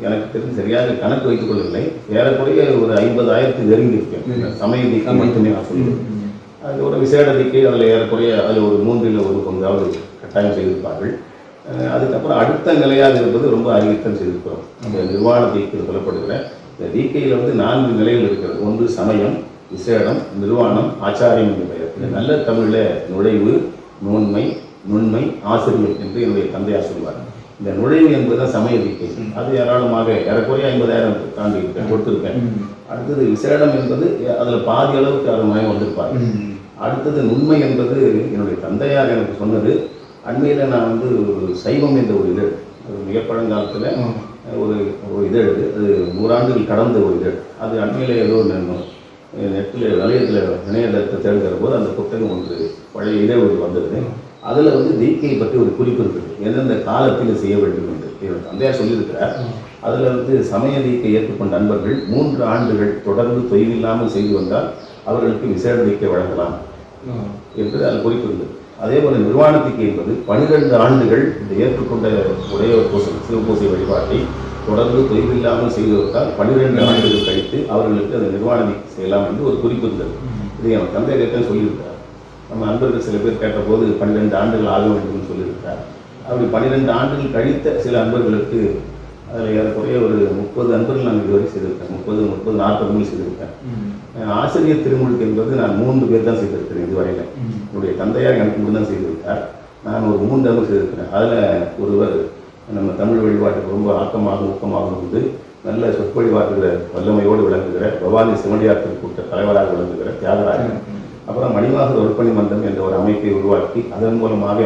எனக்கு தெரிஞ்சு சரியாக கணக்கு வைத்துக் கொள்ளவில்லை. ஏறக்குறைய ஒரு 50,000 நெருங்கி இருக்கேன். சமய தீக்கை மட்டுமே நான் சொல்லுவேன். அது ஒரு விசேட தீக்கை, அதில் ஏறக்குறைய அதில் ஒரு 3/4 பங்காவது கட்டாயம் செய்திருப்பார்கள். அதுக்கப்புறம் அடுத்த நிலையாக இருப்பது ரொம்ப அறிவித்தம் செய்திருக்கிறோம். அந்த நிர்வாண தீக்கை சொல்லப்படுகிற இந்த தீக்கையில் வந்து 4 நிலைகள் இருக்கிறது. ஒன்று சமயம், விசேடம், நிர்வாணம், ஆச்சாரியம் என்ற பெயர். இந்த நல்ல தமிழில் நுழைவு, நோன்மை, நுண்மை, ஆசிரியம் என்று என்னுடைய தந்தையார் சொல்வார். இந்த நுழைவு என்பதுதான் சமய தீக்கை. அது ஏராளமாக ஏறக்குறைய 50,000 தாண்டி கொடுத்திருக்கேன். அடுத்தது விசேடம் என்பது அதில் பாதி அளவுக்கு அருமையாக வந்திருப்பார். அடுத்தது நுண்மை என்பது என்னுடைய தந்தையார் எனக்கு சொன்னது. அண்மையில் நான் வந்து ஒரு சைவம் என்ற ஒரு இதழ், அது மிக பழங்காலத்தில் ஒரு இதழ், அது 100 ஆண்டுகள் கடந்த ஒரு இதழ். அது அண்மையில் ஏதோ நெட்டில் வலையத்தில் இணையதளத்தை தேடுகிற போது அந்த புத்தகம் ஒன்று பழைய இதழ் வந்தது. அதில் வந்து தீக்கையை பற்றி ஒரு குறிப்பு இருக்குது, எந்தெந்த காலத்தில் செய்ய வேண்டும் என்று என்னோட தந்தையார் சொல்லியிருக்கிறார். அதில் வந்து சமய தீக்கை ஏற்றுக்கொண்ட நண்பர்கள் 3 ஆண்டுகள் தொடர்ந்து தொய்வில்லாமல் செய்து வந்தால் அவர்களுக்கு விசேட தீக்கை வழங்கலாம் என்று அதில் குறிப்பு இருந்தது. அதே போல் நிர்வாண தீக்கை என்பது 12 ஆண்டுகள் இந்த ஏற்றுக்கொண்ட உடையவர் சிவபூசை வழிபாட்டை தொடர்ந்து தொய்வில்லாமல் செய்து வைத்தால் 12 ஆண்டுகள் கழித்து அவர்களுக்கு அந்த நிர்வாண தீக்கை செய்யலாம் என்று ஒரு குறிப்பு இருந்தது. இது என் தந்தையர்கிட்ட சொல்லியிருக்கிறார். நம்ம நண்பர்கள் சில பேர் கேட்டபோது 12 ஆண்டுகள் ஆக வேண்டும் சொல்லியிருக்கிறார். அப்படி 12 ஆண்டுகள் கழித்த சில அன்பர்களுக்கு அதில் ஏறக்குறைய ஒரு 30 அன்பர்கள் நான் இதுவரை செய்திருக்கேன். 30-40 செய்திருக்கேன். ஆசிரியர் திருமுழுக்கு என்பது நான் 3 பேர் தான் செய்திருக்கிறேன் இதுவரையில். என்னுடைய தந்தையார் எனக்கு மட்டும் தான் செய்திருக்கார். நான் ஒரு 3 அன்பர் செய்திருக்கிறேன். அதில் ஒருவர் நம்ம தமிழ் வழிபாட்டுக்கு ரொம்ப ஆக்கமாக ஊக்கமாக வந்து நல்ல சொற்பொழிவாற்றுகிற வல்லமையோடு விளங்குகிற பவானி சிவனடியார் திருக்கூட்ட தலைவராக விளங்குகிற தியாகராஜன். அப்புறம் மணிவாசர் ஒருப்பணி மன்றம் என்ற ஒரு அமைப்பை உருவாக்கி அதன் மூலமாக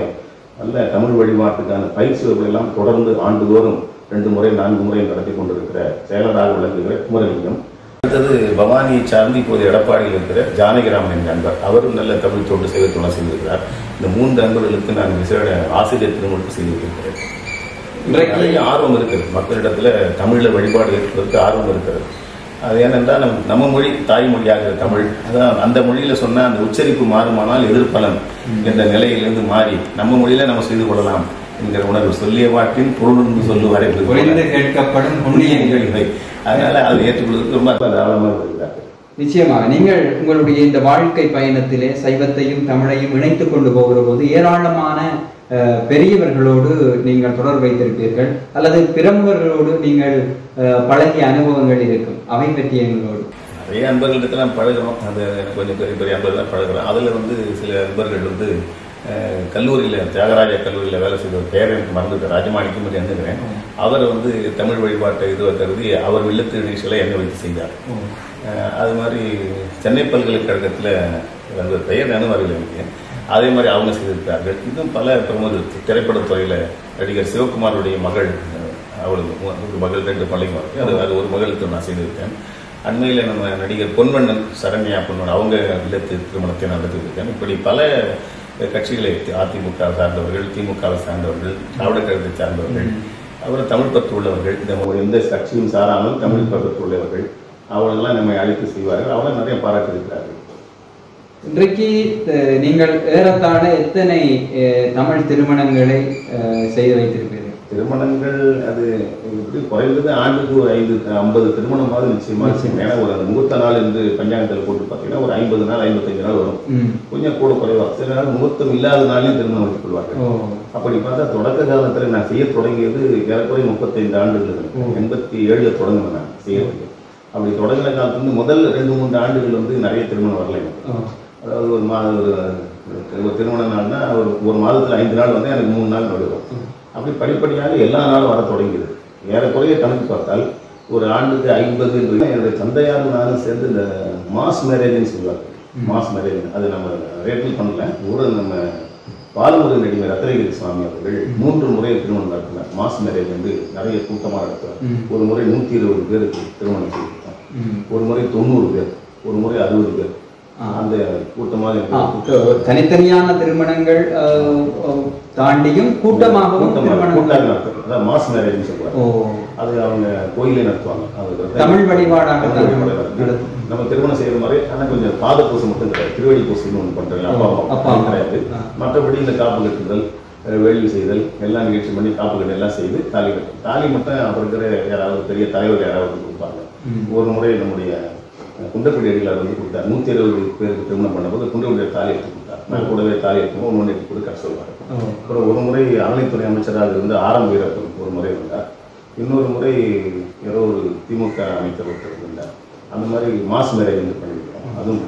நல்ல தமிழ் வழிபாட்டுக்கான பயிற்சி வகுப்புகளெல்லாம் தொடர்ந்து ஆண்டுதோறும் 2 முறை 4 முறை நடத்தி கொண்டிருக்கிற செயலராக விளங்குகிற குமரலிங்கம். அடுத்தது பவானியை சார்ந்து இப்போது எடப்பாடியில் இருக்கிற ஜானகிராமன் என்ற நண்பர், அவரும் நல்ல தமிழ் தொண்டு செய்வதெல்லாம் செய்திருக்கிறார். இந்த 3 நண்பர்களுக்கு நான் விசேட ஆசிரியர் திருமுழுக்கு செய்திருக்கிறேன். நிறைய ஆர்வம் இருக்கிறது மக்களிடத்தில் தமிழில் வழிபாடு ஏற்பதற்கு ஆர்வம் இருக்கிறது. அது ஏனென்றால் நம்ம மொழி தாய்மொழியாக தமிழ், அதான் அந்த மொழியில் சொன்னால் அந்த உச்சரிப்பு மாறுமானால் எதிர்பலன் என்ற நிலையிலிருந்து மாறி நம்ம மொழியில நம்ம செய்து கொள்ளலாம் என்கிற உணர்வு. சொல்லிய வாட்டின் பொருள் சொல்லுவார் கேட்கப்படும் புண்ணியங்கள் இவை. அதனால அதை ஏற்றுக்கொள்வதற்கு ரொம்ப தாராளமாக இருக்கிறார்கள். நிச்சயமாக நீங்கள் உங்களுடைய இந்த வாழ்க்கை பயணத்திலே சைவத்தையும் தமிழையும் இணைத்துக் கொண்டு போகிற போது ஏராளமான பெரியவர்களோடு நீங்கள் தொடர்பு வைத்திருப்பீர்கள், அல்லது பிரமுகர்களோடு நீங்கள் பழகிய அனுபவங்கள் இருக்கும். அவை பற்றி எங்களோடு நிறைய நண்பர்களிடத்தில் நான் பழகிறோம். அது கொஞ்சம் பெரிய பெரிய நண்பர்கள் பழகிறோம். அதில் வந்து சில நண்பர்கள் வந்து கல்லூரியில் தியாகராஜா கல்லூரியில் வேலை செய்த பேர் எனக்கு மறந்துட்டு ராஜமாணிக்கம் என்று எண்ணுகிறேன். அவர் வந்து தமிழ் வழிபாட்டை இதுவாக கருதி அவர் இல்லத்து நிகழ்ச்சிகளை என்னை வைத்து செய்தார். அது மாதிரி சென்னை பல்கலைக்கழகத்தில் பெயர் நினைவார்கள் எனக்கு. அதே மாதிரி அவங்க செய்திருக்கிறார்கள். இன்னும் பல பிரமுகர் திரைப்படத்துறையில் நடிகர் சிவகுமாருடைய மகள் அவளுக்கு ஒரு மகள் 2 பிள்ளைங்க இருக்கு. அது ஒரு மகளுக்கு நான் செய்திருக்கேன். அண்மையில் நம்ம நடிகர் பொன்வண்ணன் சரண்யா பொன்வண்ணன் அவங்க இல்லத்து திருமணத்தை நடத்தியிருக்கேன். இப்படி பல கட்சிகளை அதிமுக சார்ந்தவர்கள், திமுகவை சார்ந்தவர்கள், திராவிட கழகத்தை சார்ந்தவர்கள், அப்புறம் தமிழ் பற்று உள்ளவர்கள், எந்த கட்சியும் சாராமல் தமிழ் பற்று உள்ளவர்கள் அவர்களெல்லாம் நம்மை அழைத்து செய்வார்கள். அவர்கள் நிறைய பாராட்டியிருக்கிறார்கள். இன்றைக்கு நீங்கள் ஏறத்தாழ எத்தனை தமிழ் திருமணங்களை செய்து வைத்திருப்பீர்கள்? திருமணங்கள் அது எப்படி குறைந்தது ஆண்டுக்கு ஒரு 50 திருமணமாவது நிச்சயமா செய்யும். ஏன்னா ஒரு முகூர்த்த நாள் என்று பஞ்சாங்கத்தில் போட்டு பார்த்தீங்கன்னா ஒரு 50 நாள் 55 நாள் வரும். கொஞ்சம் கூட குறைவா சில நாள் முகூர்த்தம் இல்லாத நாளையும் திருமணம் வைத்துக் கொள்வார்கள். அப்படி பார்த்தா தொடக்க காலத்தில் நான் செய்ய தொடங்கியது ஏறக்குறைய 35 ஆண்டுகள். 87 தொடங்கினேன் நான் செய்யறது. அப்படி தொடங்கின காலத்துலேருந்து முதல் 2-3 ஆண்டுகள் வந்து நிறைய திருமணம் வரல. அதாவது ஒரு திருமண நாள்னா ஒரு மாதத்தில் 5 நாள் வந்து எனக்கு 3 நாள் நடுவோம். அப்படி படிப்படியாக எல்லா நாளும் வர தொடங்கியது. ஏறக்குறைய கணக்கு பார்த்தால் ஒரு ஆண்டுக்கு 50 என்னுடைய தந்தையாரும் நானும் சேர்ந்து இந்த மாஸ் மேரேஜ்னு சொல்லுவாங்க. மாஸ் மேரேஜ் அது நம்ம ரேட்டில் பண்ணல. நம்ம பாலமுருகன் நடிகர் ரத்னகிரி சுவாமி அவர்கள் 3 முறை திருமணம் நடத்தினார். மாஸ் மேரேஜ் வந்து நிறைய கூட்டமாக நடத்துவார். ஒரு முறை 120 பேருக்கு திருமணம் செய்திருக்கார். ஒரு முறை 90 பேர், ஒரு முறை 60 பேர். அந்த கூட்டமாக தனித்தனியான திருமணங்கள் தாண்டியும் கூட்டமாகவும் மாஸ் மேரேஜ் சொல்லுவாங்க. அது அவங்க கோயிலே நடத்துவாங்க. தமிழ் வழிபாடாக நம்ம திருமணம் செய்யற மாதிரி. ஆனால் கொஞ்சம் பாத பூசை மட்டும் கிடையாது. திருவடி பூசைன்னு ஒன்று பண்றாங்க. அப்பா கிடையாது. மற்றபடி இந்த காப்பு கட்டுதல், வேள்வி செய்தல் எல்லாம் நிகழ்ச்சி பண்ணி காப்பு கட்டு எல்லாம் செய்து தாலி கட்டும். தாலி மட்டும் அப்புறம் இருக்கிற யாராவது பெரிய தலைவர் யாராவது கொடுப்பாங்க. ஒரு முறை நம்முடைய குண்டக்குடி அடிகளார் வந்து கொடுத்தார். 120 பேருக்கு திருமணம் பண்ணும்போது குண்டக்குடியை தாலி எடுத்து கொடுத்தார். நான் கூடவே தாலி எடுத்துவோம் 1 எடுத்து கொடுக்க சொல்லுவார். அப்புறம் ஒரு முறை அறநிலைத்துறை அமைச்சராக இருந்து ஆரம் வீரப்பன் ஒரு முறை வந்தார். இன்னொரு முறை ஏதோ ஒரு திமுக அமைச்சர் ஒருத்தர் இருந்தார். அந்த மாதிரி மாஸ் மேரேஜ் வந்து பண்ணியிருக்கோம். அதுவும்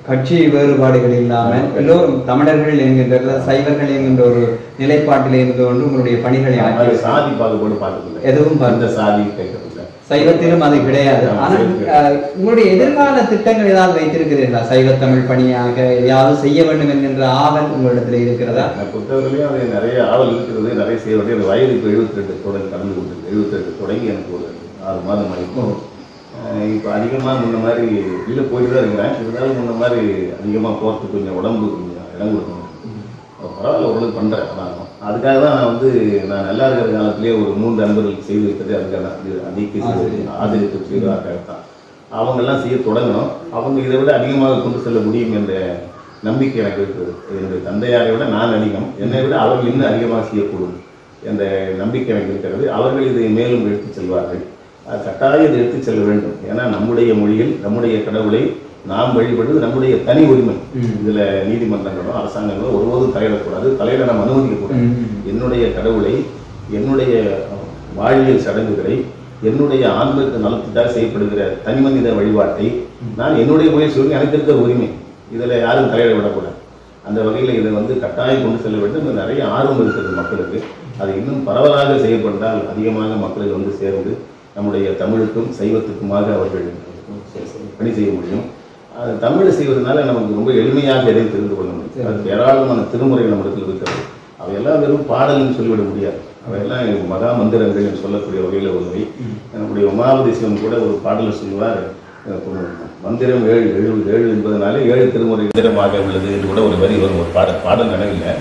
கட்சி வேறுபாடுகள் இல்லாமல் எல்லோரும் தமிழர்கள் என்கின்ற சைவர்கள் என்கின்ற ஒரு நிலைப்பாட்டில் இருந்து கொண்டு உங்களுடைய பணிகளை சாதி பாகுபாடு பார்க்கல. எதுவும் அந்த சாதி கேட்கறதில்லை. சைவத்திலும் அது கிடையாது. ஆனால் உங்களுடைய எதிர்கால திட்டங்கள் ஏதாவது வைத்திருக்கிறீர்களா? சைவ தமிழ் பணியாக எதையாவது செய்ய வேண்டும் என்கின்ற ஆவல் உங்களிடத்தில் இருக்கிறதா? புத்தகத்திலையும் அது நிறைய ஆவல் இருக்கிறது. நிறைய செய்ய வேண்டிய வயது இப்போ 72 தொடங்கி கடந்து கொண்டு 72 தொடங்கி எனக்கு ஒரு 6 மாதம் ஆகிருக்கும். இப்போ அதிகமாக முன்ன மாதிரி வெளில போயிட்டு தான் இருக்கிறேன். இருந்தாலும் முன்ன மாதிரி அதிகமாக போகிறதுக்கு கொஞ்சம் உடம்பு கொஞ்சம் இடம் கொடுக்கணும். பரவாயில்ல ஓரளவுக்கு பண்ணுறேன். ஆனால் அதுக்காக தான் நான் வந்து நான் நல்லா இருக்கிற காலத்திலேயே ஒரு 3 நண்பர்களுக்கு செய்து வைத்தது அதுக்காக அதிக ஆதரித்து செய்வதாக தான். அவங்கெல்லாம் செய்ய தொடங்கணும். அவங்க இதை விட அதிகமாக கொண்டு செல்ல முடியும் என்ற நம்பிக்கை எனக்கு இருக்குது. என்னுடைய தந்தையாரை விட நான் அதிகம், என்னை விட அவர்கள் இன்னும் அதிகமாக செய்யக்கூடும் என்ற நம்பிக்கை எனக்கு இருக்கிறது. அவர்கள் இதை மேலும் எடுத்து செல்வார்கள். கட்டாயம் இதை எடுத்து செல்ல வேண்டும். ஏன்னா நம்முடைய மொழியில் நம்முடைய கடவுளை நாம் வழிபடுவது நம்முடைய தனி உரிமை. இதுல நீதிமன்றங்களோ அரசாங்கங்களோ ஒருபோதும் தலையிடக்கூடாது. தலையிட நாம் அனுமதிக்கக்கூடாது. என்னுடைய கடவுளை, என்னுடைய வாழ்வியல் சடங்குகளை, என்னுடைய ஆன்மீக நலத்துக்காக செய்யப்படுகிற தனிமனித வழிபாட்டை நான் என்னுடைய முயற்சி எனக்கு இருக்கிற உரிமை. இதுல யாரும் தலையிட விடக்கூடாது. அந்த வகையில் இதை வந்து கட்டாயம் கொண்டு செல்ல வேண்டும். நிறைய ஆர்வம் இருக்கிறது மக்களுக்கு. அது இன்னும் பரவலாக செய்யப்பட்டால் அதிகமாக மக்களுக்கு வந்து சேர்ந்து நம்முடைய தமிழுக்கும் சைவத்துக்குமாக அவர்கள் பணி செய்ய முடியும். தமிழை செய்வதனால நமக்கு ரொம்ப எளிமையாக எதையும் தெரிந்து கொள்ள முடியும். அதுக்கு ஏராளமான திருமுறைகள் நம்மிடத்தில் இருக்கிறது. அவையெல்லாம் வெறும் பாடல்னு சொல்லிவிட முடியாது. அவையெல்லாம் மகா மந்திரங்கள் என்று சொல்லக்கூடிய வகையில் உள்ளவை. நம்முடைய உமாபதி சிவன் கூட ஒரு பாடலில் சொல்லுவார், மந்திரம் 7 என்பதனாலே 7 திருமுறை மந்திரமாக உள்ளது என்று கூட ஒரு வரி வரும். ஒரு பாடல் நினைவில்லை.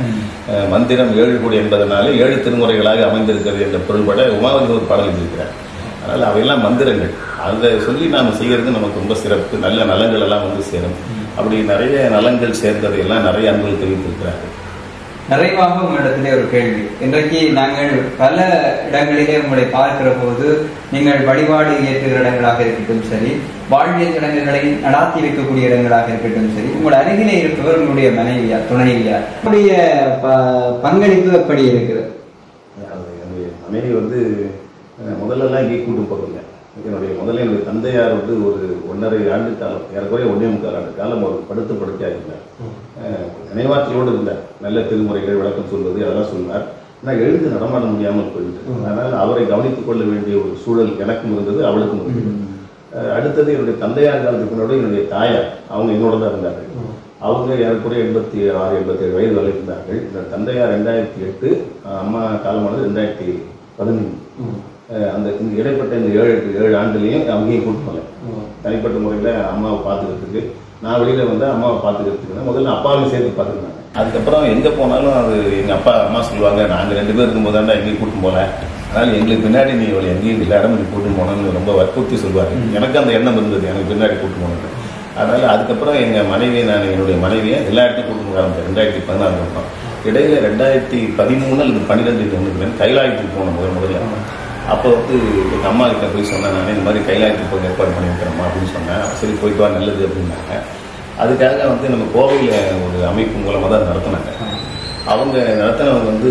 மந்திரம் 7 கூட என்பதனாலே 7 திருமுறைகளாக அமைந்திருக்கிறது என்ற பொருள்பட உமாபதி ஒரு பாடல் இருக்கிறார். அதனால் அவையெல்லாம் மந்திரங்கள். அதை சொல்லி நாம் செய்கிறது நமக்கு ரொம்ப சிறப்பு. நல்ல நலங்கள் எல்லாம் வந்து சேரும். அப்படி நிறைய நலங்கள் சேர்ந்ததையெல்லாம் நிறைய அன்புகள் தெரிவித்திருக்கிறார்கள். நிறைவாக உங்களிடத்திலே ஒரு கேள்வி. இன்றைக்கு நாங்கள் பல இடங்களிலே உங்களை பார்க்கிற போது நீங்கள் வழிபாடு ஏற்றுகிற இடங்களாக இருக்கட்டும் சரி, வாழ்வியல் சடங்குகளை நடாத்தி வைக்கக்கூடிய இடங்களாக இருக்கட்டும் சரி, உங்கள் அருகிலே இருப்பவர் உங்களுடைய மனைவியார், துணைவியார். உங்களுடைய பங்களிப்பு எப்படி இருக்கிறது? மனைவி வந்து முதல்லலாம் இங்கே கூட்டு போகிறதில்லை. என்னுடைய தந்தையார் வந்து ஒரு 1.5 ஆண்டு காலம், ஏறக்குறைய 1.25 ஆண்டு காலம் ஒரு படுக்கையாக இருந்தார். நினைவாற்றலோடு இருந்தார். நல்ல திருமுறைகள் விளக்கம் சொல்வது அதெல்லாம் சொன்னார். ஆனால் எழுந்து நடமாட முடியாமல் போயிட்டு, அதனால் அவரை கவனித்துக் கொள்ள வேண்டிய ஒரு சூழல் எனக்கும் இருந்தது, அவளுக்கும் இருந்தது. அடுத்தது என்னுடைய தந்தையார் காலத்துக்கு முன்னாடி என்னுடைய தாயார் அவங்க என்னோட தான் இருந்தார்கள். அவங்க ஏறக்குறைய 86-87 வயது வரை இருந்தார்கள். இந்த தந்தையார் 2008, அம்மா காலமானது 2015. அந்த இடைப்பட்ட இந்த 7 ஆண்டுலையும் அங்கேயும் கூட்டு போகல. தனிப்பட்ட முறையில் அம்மாவை பார்த்துக்கிறதுக்கு நான் வெளியில் வந்து அம்மாவை பார்த்துக்கிறதுக்கு முதல்ல அப்பாவையும் சேர்த்து பார்த்துக்கினாங்க. அதுக்கப்புறம் எங்கே போனாலும் அது எங்கள் அப்பா அம்மா சொல்லுவாங்க, நாங்கள் 2 பேர் இருக்கும்போதாண்டா எங்கேயும் கூட்டும் போகல, அதனால் எங்களுக்கு பின்னாடி நீ இவளை எங்கேயும் எல்லா இடமும் நீ கூட்டும் போனோன்னு ரொம்ப வற்புறுத்தி சொல்லுவாங்க. எனக்கு அந்த எண்ணம் இருந்தது, எனக்கு பின்னாடி கூட்டும் போனது. அதனால் அதுக்கப்புறம் எங்கள் மனைவியை என்னுடைய மனைவியை எல்லா இடத்தையும் கூட்டும் போக ஆரம்பித்தேன். 2016 வருஷம் இடையில 2013 அல்லது 12 ஒன்று கைலாயத்துக்கு போன முதல்ல. அப்போ வந்து எங்கள் அம்மா கிட்ட போய் சொன்னேன், நான் இந்த மாதிரி கைலாயத்துக்கு போய் ஏற்பாடு பண்ணியிருக்கிறேம்மா அப்படின்னு சொன்னேன். சரி போயிட்டு வா, நல்லது அப்படின்னாங்க. அதுக்காக வந்து நம்ம கோவையில் ஒரு அமைப்பு மூலமாக தான் நடத்தினாங்க. அவங்க நடத்தினவங்க வந்து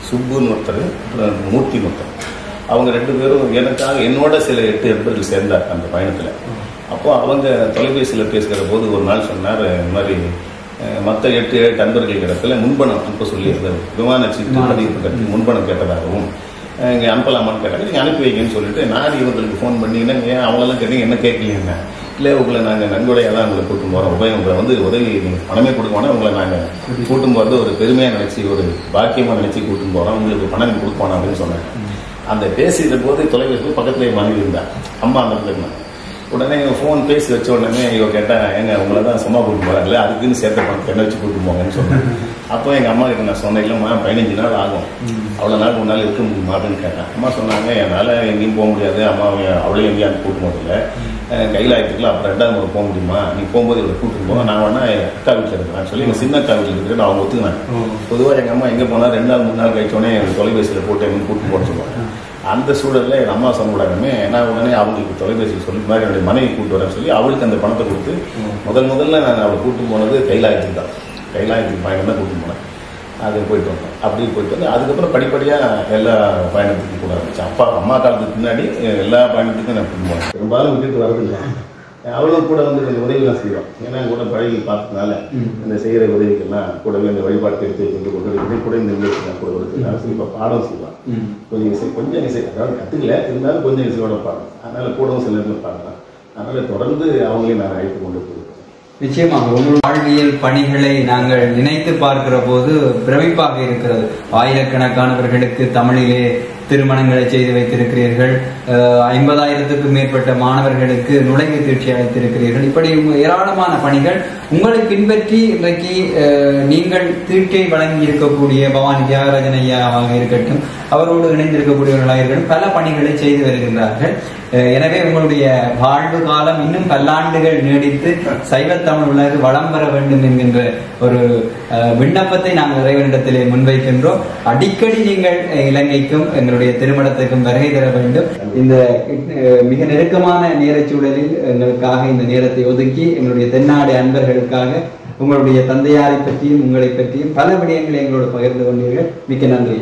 சுப்புன்னு ஒருத்தர், மூர்த்தின்னு ஒருத்தர். அவங்க 2 பேரும் எனக்காக என்னோட சில 8 நண்பர்கள் சேர்ந்தாங்க அந்த பயணத்தில். அப்போது அவங்க தொலைபேசியில் பேசுகிற போது ஒரு நாள் சொன்னார், இந்த மாதிரி மற்ற 8 நண்பர்கள் இடத்துல முன்பணம் அனுப்ப சொல்லியிருந்தார். விமான சீட்டு பதிவு கட்டி முன்பணம் கேட்டதாகவும் இங்கே அனுப்பலாமான்னு கேட்டாங்க. நீங்கள் அனுப்பி வைங்கன்னு சொல்லிட்டு நான் இவங்களுக்கு ஃபோன் பண்ணிங்கன்னா ஏன் அவங்களெல்லாம் கேட்டீங்க, என்ன கேட்கலீங்க, இல்லை உங்களை நாங்கள் நன்கொடையாக தான் உங்களை கூட்டும் போகிறோம், உங்களை வந்து உதவி நீங்கள் பணமே கொடுக்கணும், உங்களை நாங்கள் கூட்டும் போகிறது ஒரு பெருமையாக நினச்சி ஒரு பாக்கியமாக நினச்சி கூட்டும் போகிறோம், உங்களுக்கு பணம் கொடுக்கணும் அப்படின்னு சொன்னாங்க. அந்த பேசிகிற போது தொலைபேசியில் பக்கத்துலேயே மனைவி இருந்தா, அம்மா அந்த இடத்துல இருந்தாங்க. உடனே ஃபோன் பேசி வச்ச உடனே இவ கேட்டேன், எங்க உங்களை தான் சும்மா கூட்டு போகிறாங்களே, அதுக்குன்னு சேர்த்த பணத்தை என்ன வச்சு கூட்டு போங்கன்னு சொன்னேன். அப்போ எங்கள் அம்மா கிட்ட நான் சொன்னேன், இல்லைம்மா 15 நாள் ஆகும், அவ்வளோ நாள் 3 நாள் இருக்க முடியுமா அப்படின்னு கேட்டேன். அம்மா சொன்னாங்க, என்னால் எங்கேயும் போக முடியாது, அம்மாவை அவளையும் எங்கேயும் அனுப்பி கூட்டு போதில்லை, கைலாயத்துக்குலாம் அப்புறம் 2வது முறை போக முடியுமா, நீ போகும்போது இவரை கூப்பிட்டு போங்க, நான் வேணா அக்கா வீட்டில் இருக்கிறேன் சொல்லி எங்கள் சின்ன அக்கா வீட்டில் இருக்கிறேன் அவங்க ஒத்துக்கினாங்க. பொதுவாக எங்கள் அம்மா எங்கே போனால் 2 நாள் 3 நாள் கழிச்சோடனே தொலைபேசியில் போட்டு எங்கே கூப்பிட்டு போட சொல்லுவாங்க. அந்த சூழலில் என் அம்மா சொன்ன உடனே நான் உடனே அவங்களுக்கு தொலைபேசியில் சொல்லி மாதிரி என்னுடைய மனைவி கூப்பிட்டு வரேன்னு சொல்லி அவளுக்கு அந்த பணத்தை கொடுத்து முதல்ல நான் அவளை கூப்பிட்டு போனது கைலாயத்துக்கு தான். கைலாயத்துக்கு பயணம் தான் கூப்பிட்டு போனேன். அது போயிட்டு வந்தோம். அப்படி போயிட்டு வந்து அதுக்கப்புறம் படிப்படியாக எல்லா பயணத்துக்கும் கூட ஆரம்பித்தேன். அம்மா காலத்துக்கு பின்னாடி எல்லா பயணத்துக்கும் நான் கூப்பிட்டு போனேன். பெரும்பாலும் விட்டுட்டு வரதில்லை. அவளும் கூட வந்து கொஞ்சம் உதவிலாம் செய்வோம். ஏன்னா கூட பழகி பார்த்ததுனால இந்த செய்கிற உதவிக்கெல்லாம் கூடவே இந்த வழிபாட்டு எடுத்து வைக்கிறது கொண்டு கூட இந்த நிகழ்ச்சி கூட கொடுத்துருக்காங்க. இப்போ பாடம் செய்வான், கொஞ்சம் இசை, அதாவது கற்றுக்கல இருந்தாலும் கொஞ்சம் இசையோட பாடம், அதனால் கூடவும் சில நேரத்தில் பாடலாம். அதனால் தொடர்ந்து அவங்களையும் நான் அழைத்து கொண்டு போயிருக்கேன். நிச்சயமாக உங்கள் வாழ்வியல் பணிகளை நாங்கள் நினைத்து பார்க்கிற போது பிரமிப்பாக இருக்கிறது. ஆயிரக்கணக்கானவர்களுக்கு தமிழிலே திருமணங்களை செய்து வைத்திருக்கிறீர்கள், 50,000க்கும் மேற்பட்ட மாணவர்களுக்கு நுழைவு தேர்ச்சி அளித்திருக்கிறீர்கள். இப்படி ஏராளமான பணிகள் உங்களை பின்பற்றி இன்றைக்கு நீங்கள் தீர்க்கை வழங்கி இருக்கக்கூடிய பவானி தியாகராஜன் ஐயாவாக இருக்கட்டும், அவரோடு இணைந்திருக்கக்கூடியவர்களாக இருக்கட்டும், பல பணிகளை செய்து வருகின்றார்கள். எனவே உங்களுடைய வாழ்வு காலம் இன்னும் பல்லாண்டுகள் நீடித்து சைவத்தமிழ் உலகு வளம் பெற வேண்டும் என்கின்ற ஒரு விண்ணப்பத்தை நாங்கள் இறைவனிடத்திலே முன்வைக்கின்றோம். அடிக்கடி நீங்கள் இலங்கைக்கும் எங்களுடைய திருமணத்துக்கும் வருகை தர வேண்டும். இந்த மிக நெருக்கமான நேரச் சூழலில் எங்களுக்காக இந்த நேரத்தை ஒதுக்கி எங்களுடைய தென்னாடு அன்பர்களுக்காக உங்களுடைய தந்தையாரை பற்றியும் உங்களை பற்றியும் பல விடயங்களை எங்களோடு பகிர்ந்து கொண்டீர்கள். மிக்க நன்றி.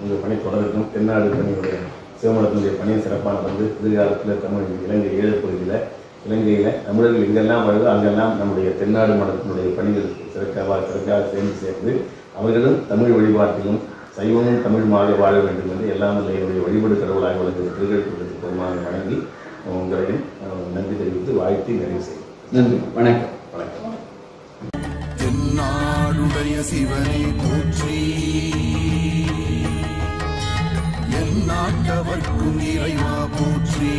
உங்கள் பணி தொடரட்டும். தென்னாடு பணியுடைய சிவமடத்தினுடைய பணியை சிறப்பான வந்து எதிர்காலத்தில் தமிழ் இலங்கை ஈழப்பகுதியில் இலங்கையில் தமிழர்கள் எங்கெல்லாம் வருதோ அங்கெல்லாம் நம்முடைய தென்னாடு மடத்தினுடைய பணிகள் சிறக்காக சேர்ந்து அவர்களும் தமிழ் வழிபாட்டிலும் சைவமும் தமிழுமாக வாழ வேண்டும் என்று எல்லாம் என்னுடைய வழிபாடு கடவுளாக வழங்குகிற திருக்கழுத்துக்கு பெருமானை வணங்கி உங்களையும் நன்றி தெரிவித்து வாழ்த்தி நிறைவு செய்யும். நன்றி. வணக்கம். வணக்கம். தென்னாடுடைய சிவனை போற்றி, எந்நாட்டவர்க்கும் இறைவா போற்றி.